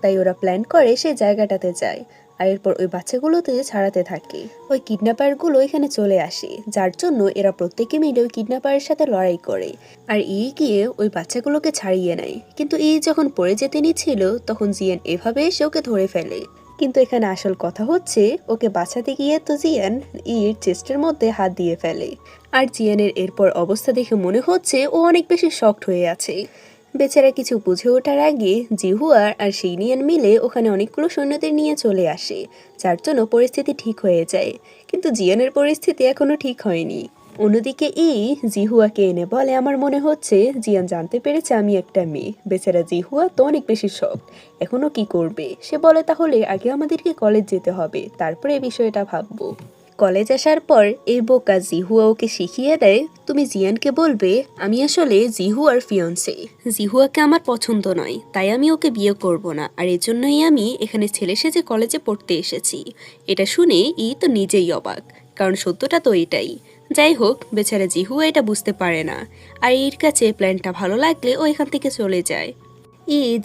তাই ওরা প্ল্যান করে সে জায়গাটাতে যায়, আর এরপর ওই বাচ্চাগুলোতে ছাড়াতে থাকে। ওই কিডন্যাপারগুলো এখানে চলে আসে, যার জন্য এরা প্রত্যেকে মিলে ওই কিডন্যাপারের সাথে লড়াই করে, আর গিয়ে ওই বাচ্চাগুলোকে ছাড়িয়ে নেয়। কিন্তু যখন পড়ে যেতে নিচ্ছিল, তখন জিয়ান এভাবে এসে ওকে ধরে ফেলে। কিন্তু এখানে আসল কথা হচ্ছে, ওকে বাঁচাতে গিয়ে তো জিয়ান চেস্টের মধ্যে হাত দিয়ে ফেলে। আর জিয়ানের এরপর অবস্থা দেখে মনে হচ্ছে ও অনেক বেশি শকড হয়ে আছে। বেচারা কিছু বুঝে ওঠার আগে জিহুয়া আর শিনিয়ান মিলে ওখানে অনেকগুলো সৈন্যদের নিয়ে চলে আসে, যার জন্য পরিস্থিতি ঠিক হয়ে যায়। কিন্তু জিয়ানের পরিস্থিতি এখনো ঠিক হয়নি। অন্যদিকে জিহুয়াকে এনে বলে, আমার মনে হচ্ছে জিয়ান জানতে পেরেছে আমি একটা মেয়ে। বেচারা জিহুয়া তো অনেক বেশি শক, এখনো কি করবে। সে বলে, তাহলে আগে আমাদেরকে কলেজ যেতে হবে, তারপরে এই বিষয়টা ভাববো। কলেজ আসার পর এই বোকা জিহুয়া ওকে শিখিয়ে দেয়, তুমি জিয়ানকে বলবে আমি আসলে জিহুয়ার ফিয়ন্সে। জিহুয়াকে আমার পছন্দ নয়, তাই আমি ওকে বিয়ে করব না, আর এজন্যই আমি এখানে ছেলে সেজে কলেজে পড়তে এসেছি। এটা শুনে তো নিজেই অবাক, কারণ সত্যটা তো এটাই। যাই হোক, বেচারা জিহুয়া এটা বুঝতে পারে না, আর এর কাছে প্ল্যানটা ভালো লাগলে ও এখান থেকে চলে যায়।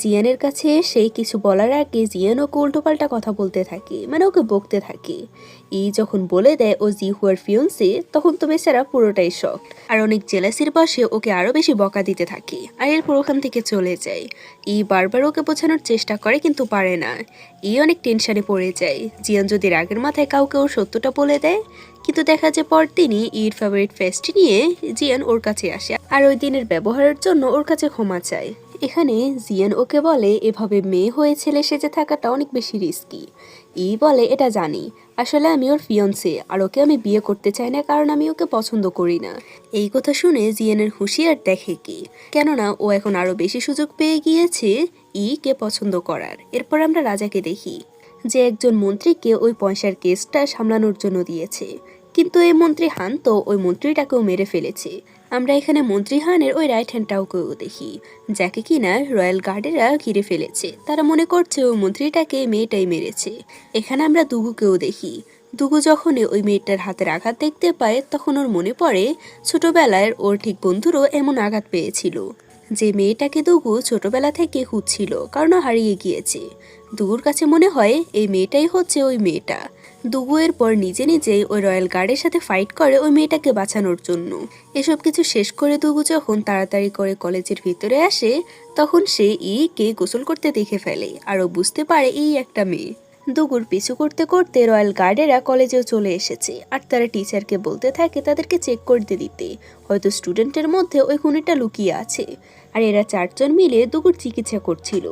জিয়ানের কাছে এসে কিছু বলার আগে জিয়ান ওকে উল্টোপাল্টা কথা বলতে থাকে, মানে ওকে বকতে থাকে। যখন বলে দেয় ও জিহুয়ার ফিয়ন্সে, তখন তো বেচারা পুরোটাই শক, আর অনেক জেলাসির বসে ওকে আরো বেশি বকা দিতে থাকে, আর এরপর ওখান থেকে চলে যায়। বারবার ওকে বোঝানোর চেষ্টা করে কিন্তু পারে না। অনেক টেনশনে পড়ে যায়, জিয়ান যদি রাগের মাথায় কাউকে ওর সত্যটা বলে দেয়। কিন্তু দেখা যায় পরদিনই ফেভারিট ফেস্টি নিয়ে জিয়ান ওর কাছে আসে, আর ওই দিনের ব্যবহারের জন্য ওর কাছে ক্ষমা চায়। এখানে জিয়ান ওকে বলে, এভাবে মেয়ে হয়ে ছেলে সেজে থাকাটা অনেক বেশি রিস্কি। বলে, এটা জানি, আসলে আমি ওর ফিয়ন্সে, আর ওকে আমি বিয়ে করতে চাই না, কারণ আমি ওকে পছন্দ করি না। এই কথা শুনে জিয়ানের হুঁশিয়ার দেখে কি, কেননা ও এখন আরো বেশি সুযোগ পেয়ে গিয়েছে কে পছন্দ করার। এরপর আমরা রাজাকে দেখি, যে একজন মন্ত্রীকে ওই পয়সার কেসটা সামলানোর জন্য দিয়েছে, কিন্তু এই মন্ত্রী হান তো ওই মন্ত্রীটাকেও মেরে ফেলেছে। আমরা এখানে মন্ত্রী হানের ওই রাইট হ্যান্ডটাকেও দেখি, যাকে কিনা রয়্যাল গার্ডেরা ঘিরে ফেলেছে। তারা মনে করছে ওই মন্ত্রীটাকে মেয়েটাই মেরেছে। এখানে আমরা দুগুকেও দেখি। দুগু যখন ওই মেয়েটার হাতের আঘাত দেখতে পায়, তখন ওর মনে পড়ে ছোটবেলায় ওর ঠিক বন্ধুরও এমন আঘাত পেয়েছিল, যে মেয়েটাকে দুগু ছোটবেলা থেকে খুঁজছিল, কারণ হারিয়ে গিয়েছে। দুগুর কাছে মনে হয় এই মেয়েটাই হচ্ছে ওই মেয়েটা। দুগু এরপর নিজে নিজেই ওই রয়্যাল গার্ডের সাথে ফাইট করে ওই মেয়েটাকে বাঁচানোর জন্য। এসব কিছু শেষ করে দুগু যখন তাড়াতাড়ি করে কলেজের ভিতরে আসে, তখন সে কে গোসল করতে দেখে ফেলে, আর ও বুঝতে পারে একটা মেয়ে। দুগুর পিছু করতে করতে রয়্যাল গার্ডেরা কলেজেও চলে এসেছে, আর তারা টিচারকে বলতে থাকে তাদেরকে চেক করতে দিতে, হয়তো স্টুডেন্টের মধ্যে ওই খুনিটা লুকিয়ে আছে। আর এরা চারজন মিলে দুগুর চিকিৎসা করছিল।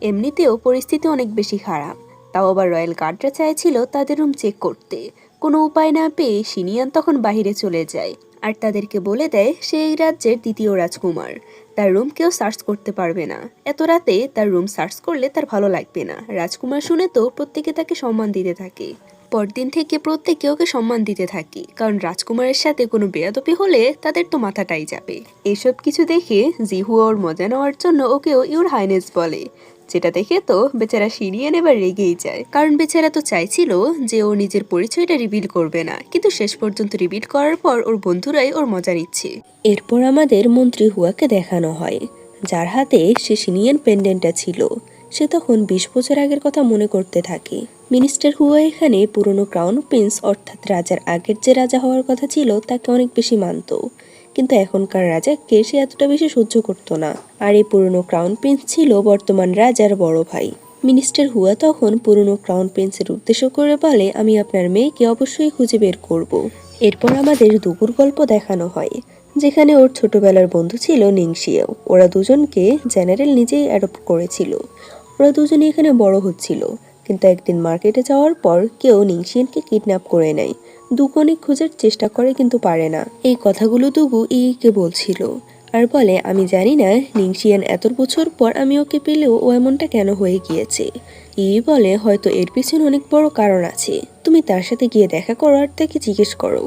এমনিতেও পরিস্থিতি অনেক বেশি খারাপ, তাও আবার রয়্যাল গার্ডরা চাইছিল তাদের রুম চেক করতে। কোনো উপায় না পেয়ে শিনিয়ান তখন বাহিরে চলে যায়, আর তাদেরকে বলে দেয় সে এই রাজ্যের দ্বিতীয় রাজকুমার, তার রুম কেউ সার্চ করতে পারবে না। এত রাতে তার রুম সার্চ করলে তার ভালো লাগবে না। রাজকুমার শুনে তো প্রত্যেকে তাকে সম্মান দিতে থাকে। পরদিন থেকে প্রত্যেকে ওকে সম্মান দিতে থাকে, কারণ রাজকুমারের সাথে কোনো বেয়াদবি হলে তাদের তো মাথাটাই যাবে। এসব কিছু দেখে জিহুয়া ওর মজা নেওয়ার জন্য ওকেও ইউর হাইনেস বলে, যেটা দেখে তো বেচারা শিরিয়ান এবার রেগেই যায়, কারণ বেচারা তো চাইছিল যে ও নিজের পরিচয়টা রিভিল করবে না, কিন্তু শেষ পর্যন্ত রিভিল করার পর ওর বন্ধুরাই ওর মজা নিচ্ছে। এরপর আমাদের মন্ত্রী হুয়াকে দেখানো হয়, যার হাতে সে শিনিয়ান পেন্ডেন্টটা ছিল। সে তখন 20 বছর আগের কথা মনে করতে থাকে। মিনিস্টার হুয়া এখানে পুরনো ক্রাউন প্রিন্স, অর্থাৎ রাজার আগের যে রাজা হওয়ার কথা ছিল তাকে অনেক বেশি মানত, কিন্তু এখনকার রাজাকে সে এতটা বেশি সহ্য করত না। আর এই পুরনো ক্রাউন প্রিন্স ছিল বর্তমান রাজার বড় ভাই। মিনিস্টার হুয়া তখন পুরনো ক্রাউন প্রিন্সের উদ্দেশ্য করে বলে, আমি আপনার মেয়েকে অবশ্যই খুঁজে বের করব। এরপর আমাদের দুগুর গল্প দেখানো হয়, যেখানে ওর ছোটবেলার বন্ধু ছিল নিংশিয়াও। ওরা দুজনকে জেনারেল নিজেই অ্যাডপ্ট করেছিল। ওরা দুজনে এখানে বড় হচ্ছিল, কিন্তু একদিন মার্কেটে যাওয়ার পর কেউ নিংশিয়ানকে কিডন্যাপ করে নেয়। দুগু অনেক খোঁজার চেষ্টা করে কিন্তু পারে না। এই কথাগুলো দুগু কে বলছিল, আর বলে, আমি জানি না নিংশিয়ান এত বছর পর আমি ওকে পেলেও ও এমনটা কেন হয়ে গিয়েছে। বলে, হয়তো এর পিছনে অনেক বড় কারণ আছে, তুমি তার সাথে গিয়ে দেখা করো আর তাকে জিজ্ঞেস করো।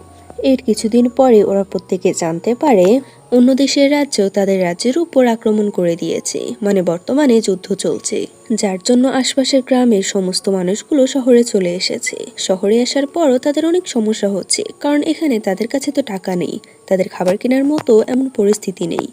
এর কিছুদিন পরে ওরা প্রত্যেকে জানতে পারে অন্য দেশের রাজ্য তাদের রাজ্যের উপর আক্রমণ করে দিয়েছে, মানে বর্তমানে যুদ্ধ চলছে, যার জন্য আশপাশের গ্রামের সমস্ত মানুষগুলো শহরে চলে এসেছে। শহরে আসার পরও তাদের অনেক সমস্যা হচ্ছে, কারণ এখানে তাদের কাছে তো টাকা নেই, তাদের খাবার কেনার মতো এমন পরিস্থিতি নেই।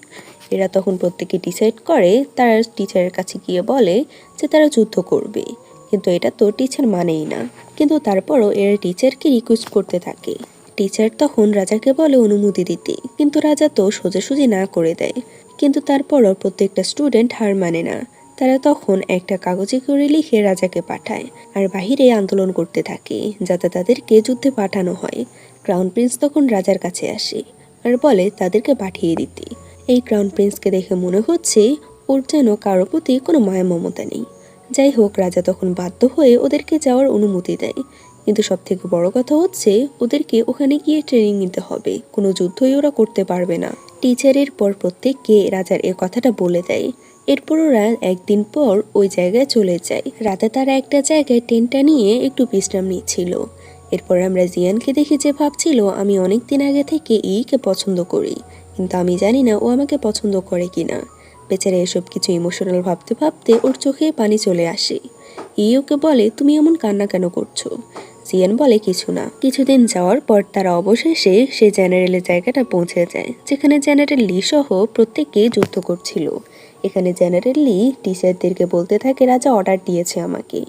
এরা তখন প্রত্যেকে ডিসাইড করে তারা টিচারের কাছে গিয়ে বলে যে তারা যুদ্ধ করবে, কিন্তু এটা তো টিচার মানেই না। কিন্তু তারপরও এরা টিচারকে রিকোয়েস্ট করতে থাকে। টিচার তখন রাজাকে বলে অনুমতি দিতে, কিন্তু রাজা তো সোজাসুজি না করে দেয়। কিন্তু তারপরও প্রত্যেকটা স্টুডেন্ট হার মানে না। তারা তখন একটা কাগজে করে লিখে রাজাকে পাঠায়, আর বাহিরে আন্দোলন করতে থাকে যাতে তাদেরকে যুদ্ধে পাঠানো হয়। ক্রাউন প্রিন্স তখন রাজার কাছে আসে আর বলে তাদেরকে পাঠিয়ে দিতে। এই ক্রাউন প্রিন্সকে দেখে মনে হচ্ছে ওর যেন কারো প্রতি কোনো মায়া মমতা নেই। যাই হোক, রাজা তখন বাধ্য হয়ে ওদেরকে যাওয়ার অনুমতি দেয়। কিন্তু সবথেকে বড় কথা হচ্ছে ওদেরকে ওখানে গিয়ে ট্রেনিং নিতে হবে, কোনো যুদ্ধই ওরা করতে পারবে না। টিচারের পর প্রত্যেককে রাজার এ কথাটা বলে দেয়। এরপর ওরা একদিন পর ওই জায়গায় চলে যায়। রাতে তারা একটা জায়গায় টেন্টটা নিয়ে একটু বিশ্রাম নিচ্ছিল। এরপর আমরা জিয়ানকে দেখি যে ভাবছিল আমি অনেক দিন আগে থেকে ইকে পছন্দ করি, কিন্তু আমি জানি না ও আমাকে পছন্দ করে কিনা। বেচারা এসব কিছু ইমোশনাল ভাবতে ভাবতে ওর চোখে পানি চলে আসে। ওকে বলে, তুমি এমন কান্না কেন করছো? জিয়ান বলে, কিছু না। কিছুদিন যাওয়ার পর তারা অবশেষে সেই জেনারেলের জায়গাটা পৌঁছে যায়, যেখানে জেনারেল লি সহ প্রত্যেককে যুদ্ধ করছিল। এখানে জেনারেল লি টিচারদেরকে বলতে থাকে, রাজা অর্ডার দিয়েছে আমাকে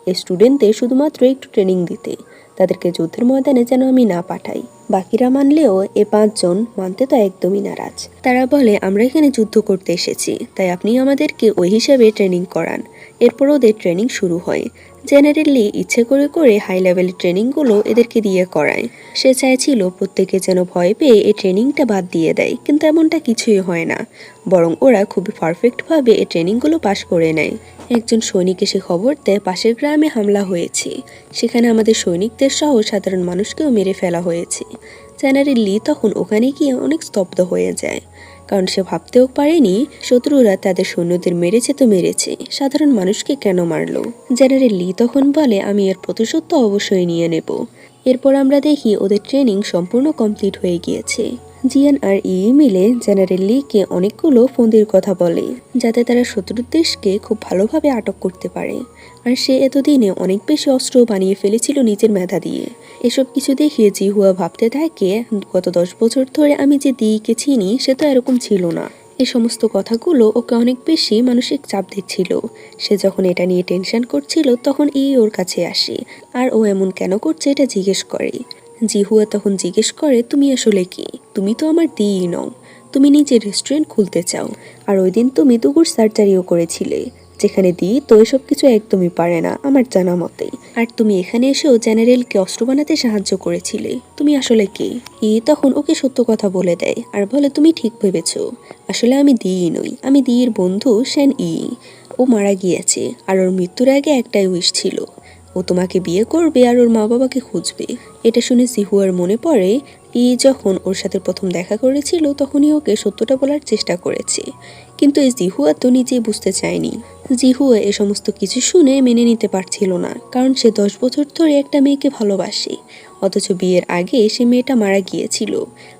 এই স্টুডেন্টদের শুধুমাত্র একটু ট্রেনিং দিতে, তাদেরকে যুদ্ধের ময়দানে যেন আমি না পাঠাই। বাকিরা মানলেও এ 5 জন মানতে তো একদমই নারাজ। তারা বলে, আমরা এখানে যুদ্ধ করতে এসেছি, তাই আপনি আমাদেরকে ওই হিসাবে ট্রেনিং করান। এরপর ওদের ট্রেনিং শুরু হয়। জেনারেলি ইচ্ছে করে করে হাই লেভেলের ট্রেনিংগুলো এদেরকে দিয়ে করায়। সে চাইছিল প্রত্যেকে যেন ভয় পেয়ে এই ট্রেনিংটা বাদ দিয়ে দেয়, কিন্তু এমনটা কিছুই হয় না, বরং ওরা খুবই পারফেক্টভাবে এই ট্রেনিংগুলো পাশ করে নেয়। একজন সৈনিক এসে খবর দেয় পাশের গ্রামে হামলা হয়েছে, সেখানে আমাদের সৈনিকদের সহ সাধারণ মানুষকেও মেরে ফেলা হয়েছে। জেনারেল লি তখন ওখানে গিয়ে অনেক স্তব্ধ হয়ে যায়, কারণ সে ভাবতেও পারেনি শত্রুরা তাদের সৈন্যদের মেরেছে তো মেরেছে, সাধারণ মানুষকে কেন মারলো। জেনারেল লি তখন বলে, আমি এর প্রতিশোধ তো অবশ্যই নিয়ে নেব। এরপর আমরা দেখি ওদের ট্রেনিং সম্পূর্ণ কমপ্লিট হয়ে গিয়েছে। জিয়ান আর মিলে জেনারেল লিকে অনেকগুলো ফন্দির কথা বলে, যাতে তারা শত্রুর দেশকে খুব ভালোভাবে আটক করতে পারে। আর সে এতদিনে অনেক বেশি অস্ত্র বানিয়ে ফেলেছিল নিজের মেধা দিয়ে। এসব কিছু দেখিয়ে জিহুয়া ভাবতে থাকে, গত 10 বছর ধরে আমি যে দিকে চিনি সে তো এরকম ছিল না। এই সমস্ত কথাগুলো ওকে অনেক বেশি মানসিক চাপ দিচ্ছিল। সে যখন এটা নিয়ে টেনশন করছিল তখন ওর কাছে আসে, আর ও এমন কেন করছে এটা জিজ্ঞেস করে। জিহুয়া তখন জিজ্ঞেস করে, তুমি আসলে কি? তুমি তো আমার দিই নও, তুমি নিজের রেস্টুরেন্ট খুলতে চাও, আর ওই দিন তুমি দুগুর সার্জারিও করেছিলে, যেখানে দিই তো এসব কিছু একদমই পারে না আমার জানা মতে। আর তুমি এখানে এসেও জেনারেলকে অস্ত্র বানাতে সাহায্য করেছিলে, তুমি আসলে কি? তখন ওকে সত্য কথা বলে দেয় আর বলে, তুমি ঠিক ভেবেছো, আসলে আমি দিই নই, আমি দিয়ের বন্ধু সেন ও মারা গিয়েছে, আর ওর মৃত্যুর আগে একটাই উইশ ছিল, ও তোমাকে বিয়ে করবে আর ওর মা বাবাকে খুঁজবে। এটা শুনে জিহুয়ার মনে পড়ে যখন ওর সাথে প্রথম দেখা করেছিল তখনই ওকে সত্যটা বলার চেষ্টা করেছে, কিন্তু এই জিহুয়া তো নিজেই বুঝতে চায়নি। জিহুয়া এ সমস্ত কিছু শুনে মেনে নিতে পারছিল না, কারণ সে 10 বছর ধরে একটা মেয়েকে ভালোবাসে, অথচ বিয়ের আগে সে মেয়েটা মারা গিয়েছিল,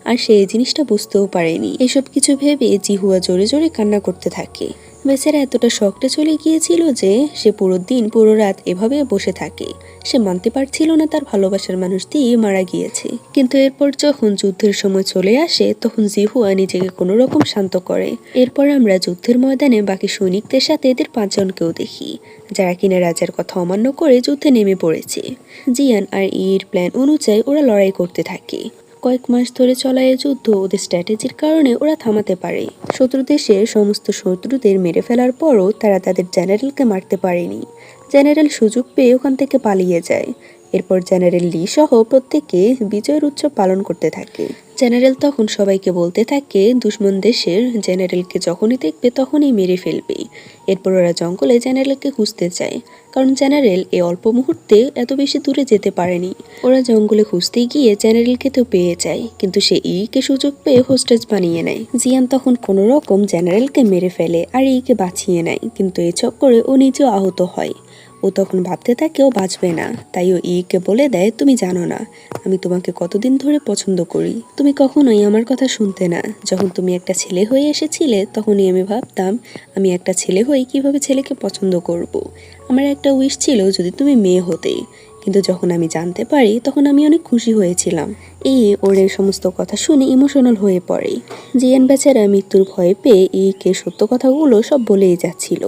আর সে এই জিনিসটা বুঝতেও পারেনি। এসব কিছু ভেবে জিহুয়া জোরে জোরে কান্না করতে থাকে। বেচারা এতটা শকটা চলে গিয়েছিল যে সে পুরো দিন পুরো রাত এভাবে বসে থাকে। সে মানতে পারছিল না তার ভালোবাসার মানুষটি মারা গিয়েছে। কিন্তু এরপর যখন যুদ্ধের সময় চলে আসে তখন জিহুয়া নিজেকে কোনো রকম শান্ত করে। এরপর আমরা যুদ্ধের ময়দানে বাকি সৈনিকদের সাথে এদের 5 জনকেও দেখি, যারা কিনা রাজার কথা অমান্য করে যুদ্ধে নেমে পড়েছে। জিয়ান আর প্ল্যান অনুযায়ী ওরা লড়াই করতে থাকে। কয়েক মাস ধরে চলা এই যুদ্ধ ওদের স্ট্র্যাটেজির কারণে ওরা থামাতে পারে। শত্রু দেশের সমস্ত শত্রুদের মেরে ফেলার পরও তারা তাদের জেনারেলকে মারতে পারেনি। জেনারেল সুযোগ পেয়ে ওখান থেকে পালিয়ে যায়। এরপর জেনারেল লি সহ প্রত্যেকে বিজয়ের উৎসব পালন করতে থাকে। জেনারেল তখন সবাইকে বলতে থাকে দুশমন দেশের জেনারেলকে যখনই দেখবে তখনই মেরে ফেলবে। এরপর ওরা জঙ্গলে জেনারেলকে খুঁজতে যায়, কারণ জেনারেল এই অল্প মুহূর্তে এত বেশি দূরে যেতে পারেনি। ওরা জঙ্গলে খুঁজতে গিয়ে জেনারেলকে তো পেয়ে যায়, কিন্তু সে কে সুযোগ পেয়ে হোস্টেজ বানিয়ে নেয়। জিয়ান তখন কোনো রকম জেনারেলকে মেরে ফেলে আর কে বাঁচিয়ে নেয়, কিন্তু এই চক্করে ও নিজেও আহত হয়। ও তখন ভাবতে থাকে ও বাঁচবে না, তাই ও কে বলে দেয়, তুমি জানো না আমি তোমাকে কতদিন ধরে পছন্দ করি, তুমি কখনোই আমার কথা শুনতে না। যখন তুমি একটা ছেলে হয়ে এসেছিলে তখনই আমি ভাবতাম আমি একটা ছেলে হয়ে কিভাবে ছেলেকে পছন্দ করব। আমার একটা উইশ ছিল যদি তুমি মেয়ে হতে, কিন্তু যখন আমি জানতে পারি তখন আমি অনেক খুশি হয়েছিলাম। ওর এই সমস্ত কথা শুনে ইমোশনাল হয়ে পড়ে। জিয়ান বেচারা মৃত্যুর ভয় পেয়ে কে সত্য কথাগুলো সব বলেই যাচ্ছিল।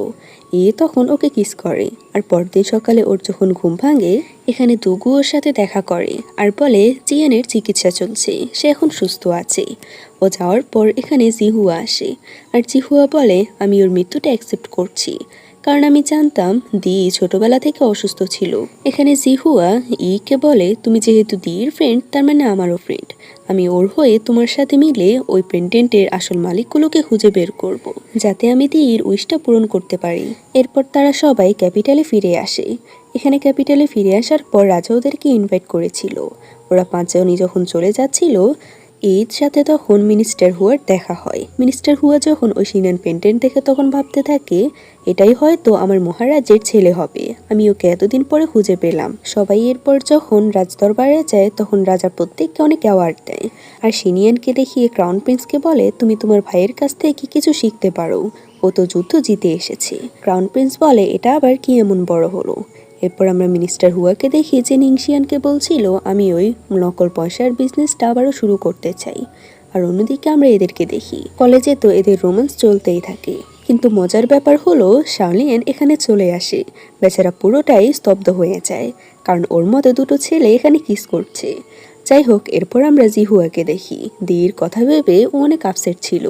তখন ওকে কিস করে, আর পরদিন সকালে ওর যখন ঘুম ভাঙে এখানে দুগু ওর সাথে দেখা করে আর বলে জিয়ানের চিকিৎসা চলছে, সে এখন সুস্থ আছে। ও যাওয়ার পর এখানে জিহুয়া আসে, আর জিহুয়া বলে আমি ওর মৃত্যুটা অ্যাকসেপ্ট করছি, কারণ আমি জানতাম দি ছোটবেলা থেকে অসুস্থ ছিল। এখানে জিহুয়া ইকে বলে, তুমি যেহেতু দির ফ্রেন্ড তার মানে আমারও ফ্রেন্ড। আমি ওর হয়ে তোমার সাথে মিলে ওই পেন্ডেন্টের আসল মালিকগুলোকে খুঁজে বের করব, যাতে আমি দির উইশটা পূরণ করতে পারি। এরপর তারা সবাই ক্যাপিটালে ফিরে আসে। এখানে ক্যাপিটালে ফিরে আসার পর রাজা ওদেরকে ইনভাইট করেছিল। ওরা পাঁচজনই যখন চলে যাচ্ছিল, এর সাথে তখন মিনিস্টার হুয়ার দেখা হয়। মিনিস্টার হুয়া যখন ওই সিনান পেন্ডেন্ট দেখে তখন ভাবতে থাকে, এটাই হয়তো আমার মহারাজের ছেলে হবে, আমি ওকে এতদিন পরে খুঁজে পেলাম। সবাই এরপর যখন রাজদরবারে যায় তখন রাজা প্রত্যেককে অনেক অ্যাওয়ার্ড দেয়। আর সিনিয়ানকে দেখিয়ে ক্রাউন প্রিন্সকে বলে, তুমি তোমার ভাইয়ের কাছ থেকে কিছু শিখতে পারো, ও তো যুদ্ধ জিতে এসেছে। ক্রাউন প্রিন্স বলে, এটা আবার কি এমন বড় হলো। এরপর আমরা মিনিস্টার হুয়াকে দেখি যে নিংশিয়ানকে বলছিল, আমি ওই নকল পয়সার বিজনেসটা আবারও শুরু করতে চাই। আর অন্যদিকে আমরা এদেরকে দেখি কলেজে তো এদের রোম্যান্স চলতেই থাকে। কিন্তু মজার ব্যাপার হলো শাওলিয়েন এখানে চলে আসে। বেচারা পুরোটাই স্তব্ধ হয়ে যায়, কারণ ওর মতো দুটো ছেলে এখানে কিস করছে। যাই হোক, এরপর আমরা জিহুয়াকে দেখি। দির কথা ভেবে ও অনেক আপসেট ছিল,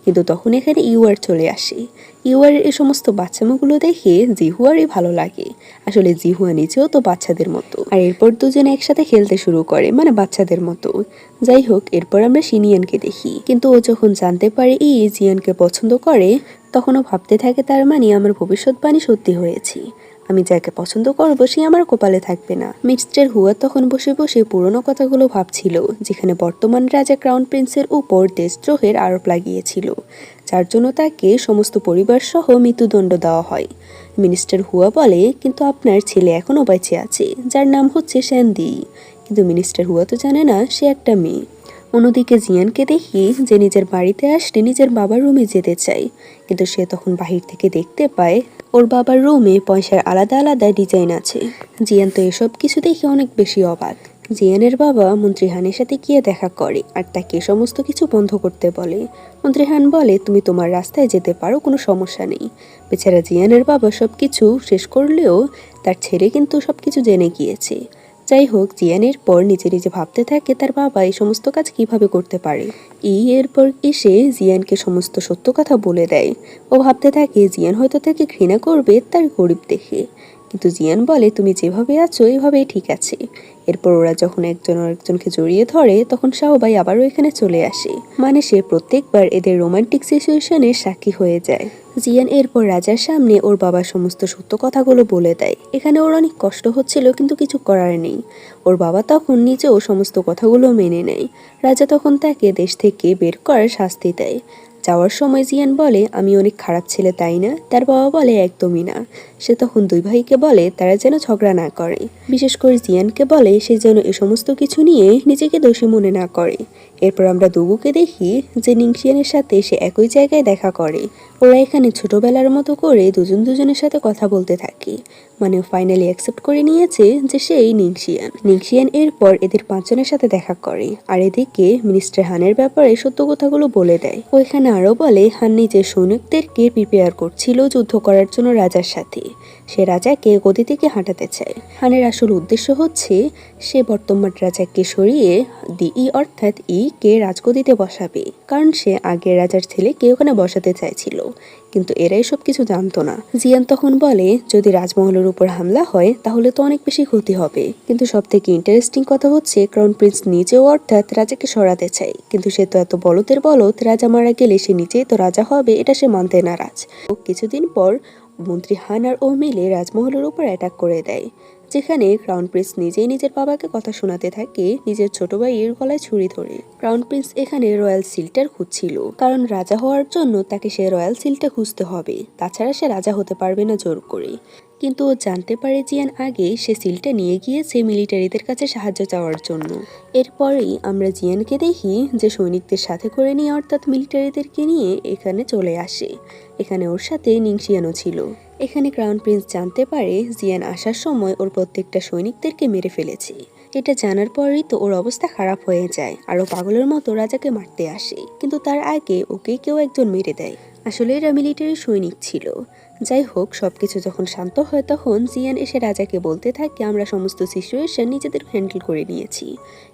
কিন্তু তখন এখানে ইউয়ার চলে আসে। ইউয়ারের এই সমস্ত বাচ্চামোগুলো দেখে জিহুয়ারই ভালো লাগে। আসলে জিহুয়া নিজেও তো বাচ্চাদের মতো। আর এরপর দুজনে একসাথে খেলতে শুরু করে, মানে বাচ্চাদের মতো। যাই হোক, এরপর আমরা সিনিয়ানকে দেখি। কিন্তু ও যখন জানতে পারে জিয়ানকে পছন্দ করে, তখন ও ভাবতে থাকে, তার মানে আমার ভবিষ্যৎবাণী সত্যি হয়েছে। আমি যাকে পছন্দ করব সে আমার কপালে থাকবে না। মিস্টার হুয়া তখন বসে বসে পুরনো কথাগুলো ভাবছিল, যেখানে বর্তমান রাজা ক্রাউন প্রিন্সের উপর দেশদ্রোহের আরোপ লাগিয়েছিল, যার জন্য তাকে সমস্ত পরিবার সহ মৃত্যুদণ্ড দেওয়া হয়। মিনিস্টার হুয়া বলে, কিন্তু আপনার ছেলে এখনও বেঁচে আছে, যার নাম হচ্ছে স্যান্ডি। কিন্তু মিনিস্টার হুয়া তো জানে না সে একটা মেয়ে। অন্যদিকে জিয়ানকে দেখি যে নিজের বাড়িতে আসলে নিজের বাবার রুমে যেতে চায়, কিন্তু সে তখন বাহির থেকে দেখতে পায় ওর বাবার রুমে পয়সার আলাদা আলাদা ডিজাইন আছে। জিয়ান তো এসব কিছু দেখে অনেক বেশি অবাক। জিয়ানের বাবা মন্ত্রী হানের সাথে গিয়ে দেখা করে আর তাকে সমস্ত কিছু বন্ধ করতে বলে। মন্ত্রী হান বলে, তুমি তোমার রাস্তায় যেতে পারো, কোনো সমস্যা নেই। বেচারা জিয়ানের বাবা সবকিছু শেষ করলেও তার ছেলে কিন্তু সবকিছু জেনে গিয়েছে। যাই হোক, জিয়ানের পর নিজে নিজে ভাবতে থাকে তার বাবা এই সমস্ত কাজ কিভাবে করতে পারে। এরপর এসে জিয়ানকে সমস্ত সত্য কথা বলে দেয়। ও ভাবতে থাকে জিয়ান হয়তো তাকে ঘৃণা করবে তার গরিব দেখে, কিন্তু জিয়ান বলে, তুমি যেভাবে আছো এভাবেই ঠিক আছে। এরপর ওরা যখন একজন আরেকজনকে জড়িয়ে ধরে তখন সবাই আবারও এখানে চলে আসে, মানে সে প্রত্যেকবার এদের রোমান্টিক সিচুয়েশনের সাক্ষী হয়ে যায়। জিয়ান এরপর রাজার সামনে ওর বাবার সমস্ত সত্য কথাগুলো বলে দেয়। এখানে ওর অনেক কষ্ট হচ্ছিল, কিন্তু কিছু করার নেই। ওর বাবা তখন নিজেও সমস্ত কথাগুলো মেনে নেয়। রাজা তখন তাকে দেশ থেকে বের করার শাস্তি দেয়। যাওয়ার সময় জিয়ান বলে, আমি অনেক খারাপ ছেলে তাই না? তার বাবা বলে, একদমই না। সে তখন দুই ভাইকে বলে তারা যেন ঝগড়া না করে। বিশেষ করে জিয়ানকে বলে সে যেন এ সমস্ত কিছু নিয়ে নিজেকে দোষী মনে না করে। এরপর আমরা দুগুকে দেখি যে নিংশিয়ানের সাথে সে একই জায়গায় দেখা করে। ওরা এখানে ছোটবেলার মতো করে দুজন দুজনের সাথে কথা বলতে থাকে, মানে ফাইনালি অ্যাকসেপ্ট করে নিয়েছে যে সেই নিংশিয়ান। নিংশিয়ান এরপর এদের পাঁচজনের সাথে দেখা করে, আর এদিকে মিনিস্টার হানের ব্যাপারে সত্য কথাগুলো বলে দেয়। ও এখানে আরো বলে হান নিজের সৈনিকদেরকে প্রিপেয়ার করছিল যুদ্ধ করার জন্য রাজার সাথে। সে রাজাকে গদি থেকে হাঁটাতে চায়। হানের আসল উদ্দেশ্য হচ্ছে সে বর্তমান রাজাকে সরিয়ে অর্থাৎ কে রাজগদিতে বসাবে, কারণ সে আগের রাজার ছেলেকে ওখানে বসাতে চাইছিল। কিন্তু এরা এসব কিছু জানতো না। জিয়ান তখন বলে, যদি রাজমহলের উপর হামলা হয় তাহলে তো অনেক বেশি ক্ষতি হবে। কিন্তু সব থেকে ইন্টারেস্টিং কথা হচ্ছে ক্রাউন প্রিন্স নিজেও অর্থাৎ রাজাকে সরাতে চায়, কিন্তু সে তো এত বলদের বলদ, রাজা মারা গেলে সে নিজেই তো রাজা হবে এটা সে মানতে নারাজ। কিছুদিন পর মন্ত্রী হান আর ও মিলে রাজমহলের উপর অ্যাটাক করে দেয়, যেখানে ক্রাউন প্রিন্স নিজেই নিজের বাবাকে কথা শোনাতে থাকে নিজের ছোট ভাইয়ের গলায় ছুরি ধরে। ক্রাউন প্রিন্স এখানে রয়্যাল সিলটার খুঁজছিল, কারণ রাজা হওয়ার জন্য তাকে সে রয়্যাল সিলটা খুঁজতে হবে, তাছাড়া সে রাজা হতে পারবে না জোর করে। কিন্তু ও জানতে পারে জিয়ান আগে সে সিলটা নিয়ে গিয়েছে মিলিটারিদের কাছে সাহায্য চাওয়ার জন্য। এরপরেই আমরা জিয়ানকে দেখি যে সৈনিকদের সাথে করে নিয়ে অর্থাৎ মিলিটারিদেরকে নিয়ে এখানে চলে আসে। এখানে ওর সাথে নিংশিয়ানও ছিল। এখানে ক্রাউন প্রিন্স জানতে পারে জিয়ান আসার সময় ওর প্রত্যেকটা সৈনিকদেরকে মেরে ফেলেছে। এটা জানার পরই তো ওর অবস্থা খারাপ হয়ে যায়, আরও পাগলের মতো রাজাকে মারতে আসে, কিন্তু তার আগে ওকে কেউ একজন মেরে দেয়। আসলে এরা মিলিটারি সৈনিক ছিল। যাই হোক, সবকিছু যখন শান্ত হয় তখন জিয়ান এসে রাজাকে বলতে থাকে আমরা সমস্ত সিচুয়েশন নিজেদের হ্যান্ডেল করে নিয়েছি।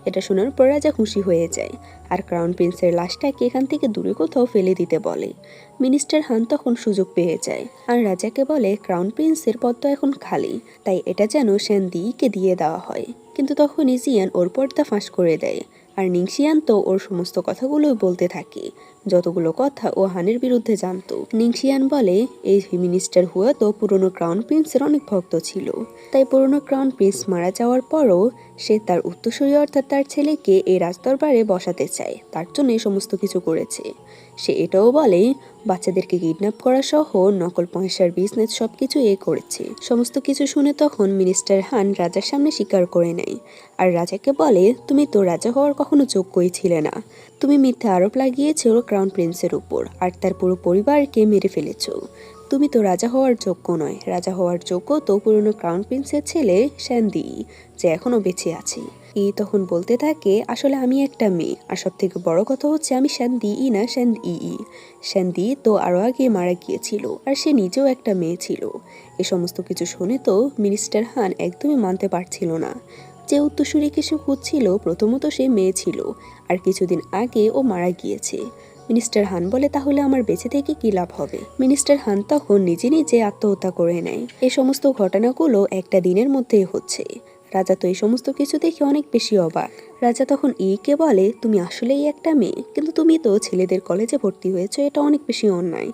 এটা শোনার পর রাজা খুশি হয়ে যায় আর ক্রাউন প্রিন্সের লাশটাকে এখান থেকে দূরে কোথাও ফেলে দিতে বলে। মিনিস্টার হান তখন সুযোগ পেয়ে যায় আর রাজাকে বলে ক্রাউন প্রিন্সের পদ তো এখন খালি, তাই এটা যেন সেনদিকে দিয়ে দেওয়া হয়। কিন্তু তখনই জিয়ান ওর পর্দা ফাঁস করে দেয় আর নিংশিয়ান তো ওর সমস্ত কথাগুলোই বলতে থাকে, যতগুলো কথা ও হানের বিরুদ্ধে জানতো। নিংশিয়ান বলে এই মিনিস্টার হুয়া তো পুরনো ক্রাউন প্রিন্সের অনেক ভক্ত ছিল, তাই পুরনো ক্রাউন প্রিন্স মারা যাওয়ার পরও সে তার উত্তরসূরি অর্থাৎ তার ছেলেকে এই রাজদরবারে বসাতে চায়, তার জন্য এই সমস্ত কিছু করেছে। সে এটাও বলে বাচ্চাদেরকে কিডন্যাপ করা সহ নকল পয়সার বিজনেস সবকিছু করেছে। সমস্ত কিছু শুনে তখন মিনিস্টার হান রাজার সামনে স্বীকার করে নেয় আর রাজাকে বলে তুমি তো রাজা হওয়ার কখনো যোগ্যই ছিলে না, তুমি মিথ্যা আরোপ লাগিয়েছো ক্রাউন প্রিন্সের উপর আর তার পুরো পরিবারকে মেরে ফেলেছো। তুমি তো রাজা হওয়ার যোগ্য নয়, রাজা হওয়ার যোগ্য তো পুরনো ক্রাউন প্রিন্সের ছেলে শ্যান্দি, যে এখনো বেঁচে আছে। তখন বলতে থাকে আসলে আমি একটা মেয়ে আর সব থেকে বড় কথা হচ্ছে আমি শ্যান্দি না শ্যান্দি। শ্যান্দি তো আরো আগে মারা গিয়েছিল আর সে নিজেও একটা মেয়ে ছিল। এ সমস্ত কিছু শুনে তো মিনিস্টার হান একদমই মানতে পারছিল না। যে উত্তরসূরি কিছু খুঁজছিল প্রথমত সে মেয়ে ছিল আর কিছুদিন আগে ও মারা গিয়েছে। মিনিস্টার হান বলে তাহলে আমার বেঁচে থেকে কি লাভ হবে। মিনিস্টার হান তখন নিজে নিজে আত্মহত্যা করে নেয়। এই সমস্ত ঘটনাগুলো একটা দিনের মধ্যেই হচ্ছে। রাজা তো এই সমস্ত কিছু দেখে অনেক বেশি অবাক। রাজা তখন কে বলে তুমি আসলেই একটা মেয়ে, কিন্তু তুমি তো ছেলেদের কলেজে ভর্তি হয়েছো, এটা অনেক বেশি অন্যায়।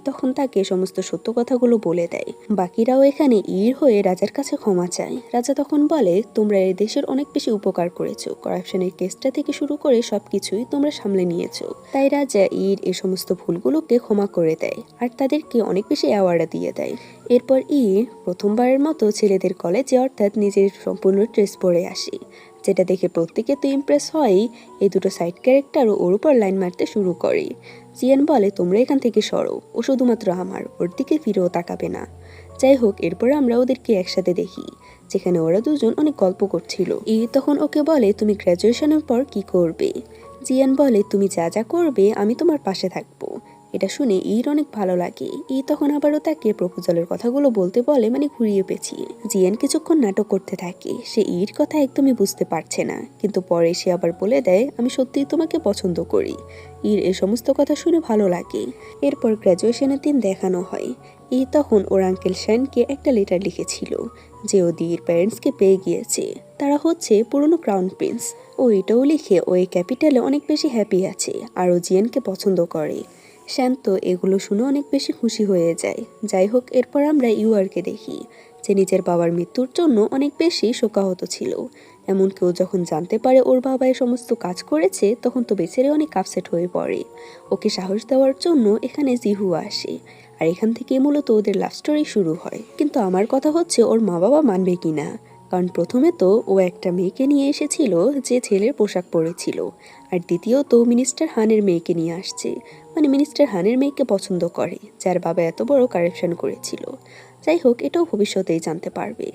তখন তাকে সমস্ত সত্য কথাগুলো বলে দেয়। বাকিরাও এখানে হয়ে রাজার কাছে ক্ষমা চায়। রাজা তখন বলে তোমরা এই দেশের অনেক বেশি উপকার করেছো, করাপশনের কেসটা থেকে শুরু করে সবকিছুই তোমরা সামলে নিয়েছো। তাই রাজা এই সমস্ত ভুলগুলোকে ক্ষমা করে দেয় আর তাদেরকে অনেক বেশি অ্যাওয়ার্ড দিয়ে দেয়। এরপর প্রথমবারের মতো ছেলেদের কলেজে অর্থাৎ নিজের সম্পূর্ণ ড্রেস পরে আসে, যেটা দেখে প্রত্যেকে তো ইমপ্রেস হয়ই। এই দুটো সাইড ক্যারেক্টারও ওর উপর লাইন মারতে শুরু করে। জিয়ান বলে তোমরা এখান থেকে সরো, ও শুধুমাত্র আমার, ওর দিকে ফিরেও তাকাবে না। যাই হোক, এরপরে আমরা ওদেরকে একসাথে দেখি যেখানে ওরা দুজন অনেক গল্প করছিল। তখন ওকে বলে তুমি গ্র্যাজুয়েশনের পর কি করবে। জিয়ান বলে তুমি যা যা করবে আমি তোমার পাশে থাকবো। এটা শুনে অনেক ভালো লাগে। তখন আবারও তাকে প্রপোজালের কথাগুলো বলতে বলে, মানে ঘুরিয়ে পেঁচিয়ে। জিয়ান কিছুক্ষণ নাটক করতে থাকে, সে কথা একদমই বুঝতে পারছে না, কিন্তু পরে সে আবার বলে দেয় আমি সত্যিই তোমাকে পছন্দ করি। এই সমস্ত কথা শুনে ভালো লাগে। এরপর গ্র্যাজুয়েশনের দিন দেখানো হয়। তখন ওর আঙ্কেল শ্যানকে একটা লেটার লিখেছিল যে ও প্যারেন্টসকে পেয়ে গিয়েছে, তারা হচ্ছে পুরনো ক্রাউন প্রিন্স। ও এটাও লিখে ওই ক্যাপিটালে অনেক বেশি হ্যাপি আছে আর ও জিয়ানকে পছন্দ করে। শান্ত এগুলো শুনে অনেক বেশি খুশি হয়ে যায়। যাই হোক, এরপর আমরা ইউআরকে দেখি যে নিজের বাবার মৃত্যুর জন্য অনেক বেশি শোকাহত ছিল। এমন কেউ যখন জানতে পারে ওর বাবা এই সমস্ত কাজ করেছে তখন তো বেচারে অনেক আপসেট হয়ে পড়ে। ওকে সাহস দেওয়ার জন্য এখানে জিহুয়া আসে আর এখান থেকে মূলত ওদের লাভ স্টোরি শুরু হয়। কিন্তু আমার কথা হচ্ছে ওর মা বাবা মানবে কিনা, কারণ প্রথমে তো ও একটা মেয়েকে নিয়ে এসেছিল যে ছেলের পোশাক পরেছিল, আর দ্বিতীয়ত মিনিস্টার হানের মেয়েকে নিয়ে আসছে, মানে মিনিস্টার হানের মেয়েকে পছন্দ করে যার বাবা এত বড় কারাপশন করেছিল। যাই হোক, এটাও ভবিষ্যতেই জানতে পারবে।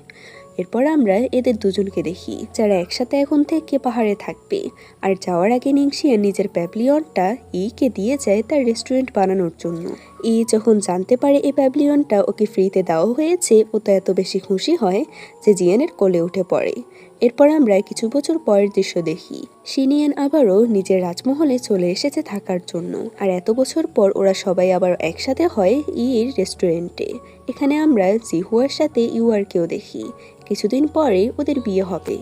এরপর আমরা এদের দুজনকে দেখি যারা একসাথে এখন থেকে পাহাড়ে থাকবে। আর যাওয়ার আগে নিংশিয়া নিজের প্যাভিলিয়নটা কে দিয়ে যায় তার রেস্টুরেন্ট বানানোর জন্য। যখন জানতে পারে এই প্যাভিলিয়নটা ওকে ফ্রিতে দেওয়া হয়েছে, ও তো এত বেশি খুশি হয় যে জিয়ানের কোলে উঠে পড়ে। এরপর আমরা কিছু বছর পরের দৃশ্য দেখি। শিনিয়ান আবারও নিজের রাজমহলে চলে এসেছে থাকার জন্য, আর এত বছর পর ওরা সবাই আবার একসাথে হয় রেস্টুরেন্টে। এখানে আমরা জিহুয়ার সাথে ইউআরকেও দেখি। কিছুদিন পরে ওদের বিয়ে হবে।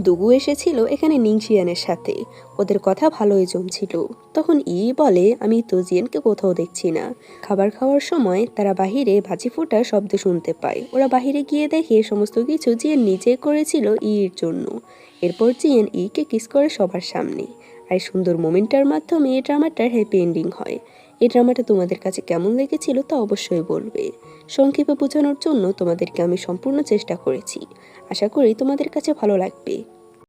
দুগু এসেছিল এখানে নিংশিয়ানের সাথে, ওদের কথা ভালোই জমছিল। তখন বলে আমি তো জিয়ানকে কোথাও দেখছি না। খাবার খাওয়ার সময় তারা বাহিরে ভাজি ফোটার শব্দ শুনতে পায়। ওরা বাহিরে গিয়ে দেখে সমস্ত কিছু জিয়ান নিজে করেছিল জন্য। এরপর জিয়ান কে কিস করে সবার সামনে, আর সুন্দর মোমেন্টার মাধ্যমে এই ড্রামাটার হ্যাপি এন্ডিং হয়। এই ড্রামাটা তোমাদের কাছে কেমন লেগেছিল তা অবশ্যই বলবে। সংক্ষেপে বোঝানোর জন্য তোমাদেরকে আমি সম্পূর্ণ চেষ্টা করেছি। আশা করি তোমাদের কাছে ভালো লাগবে।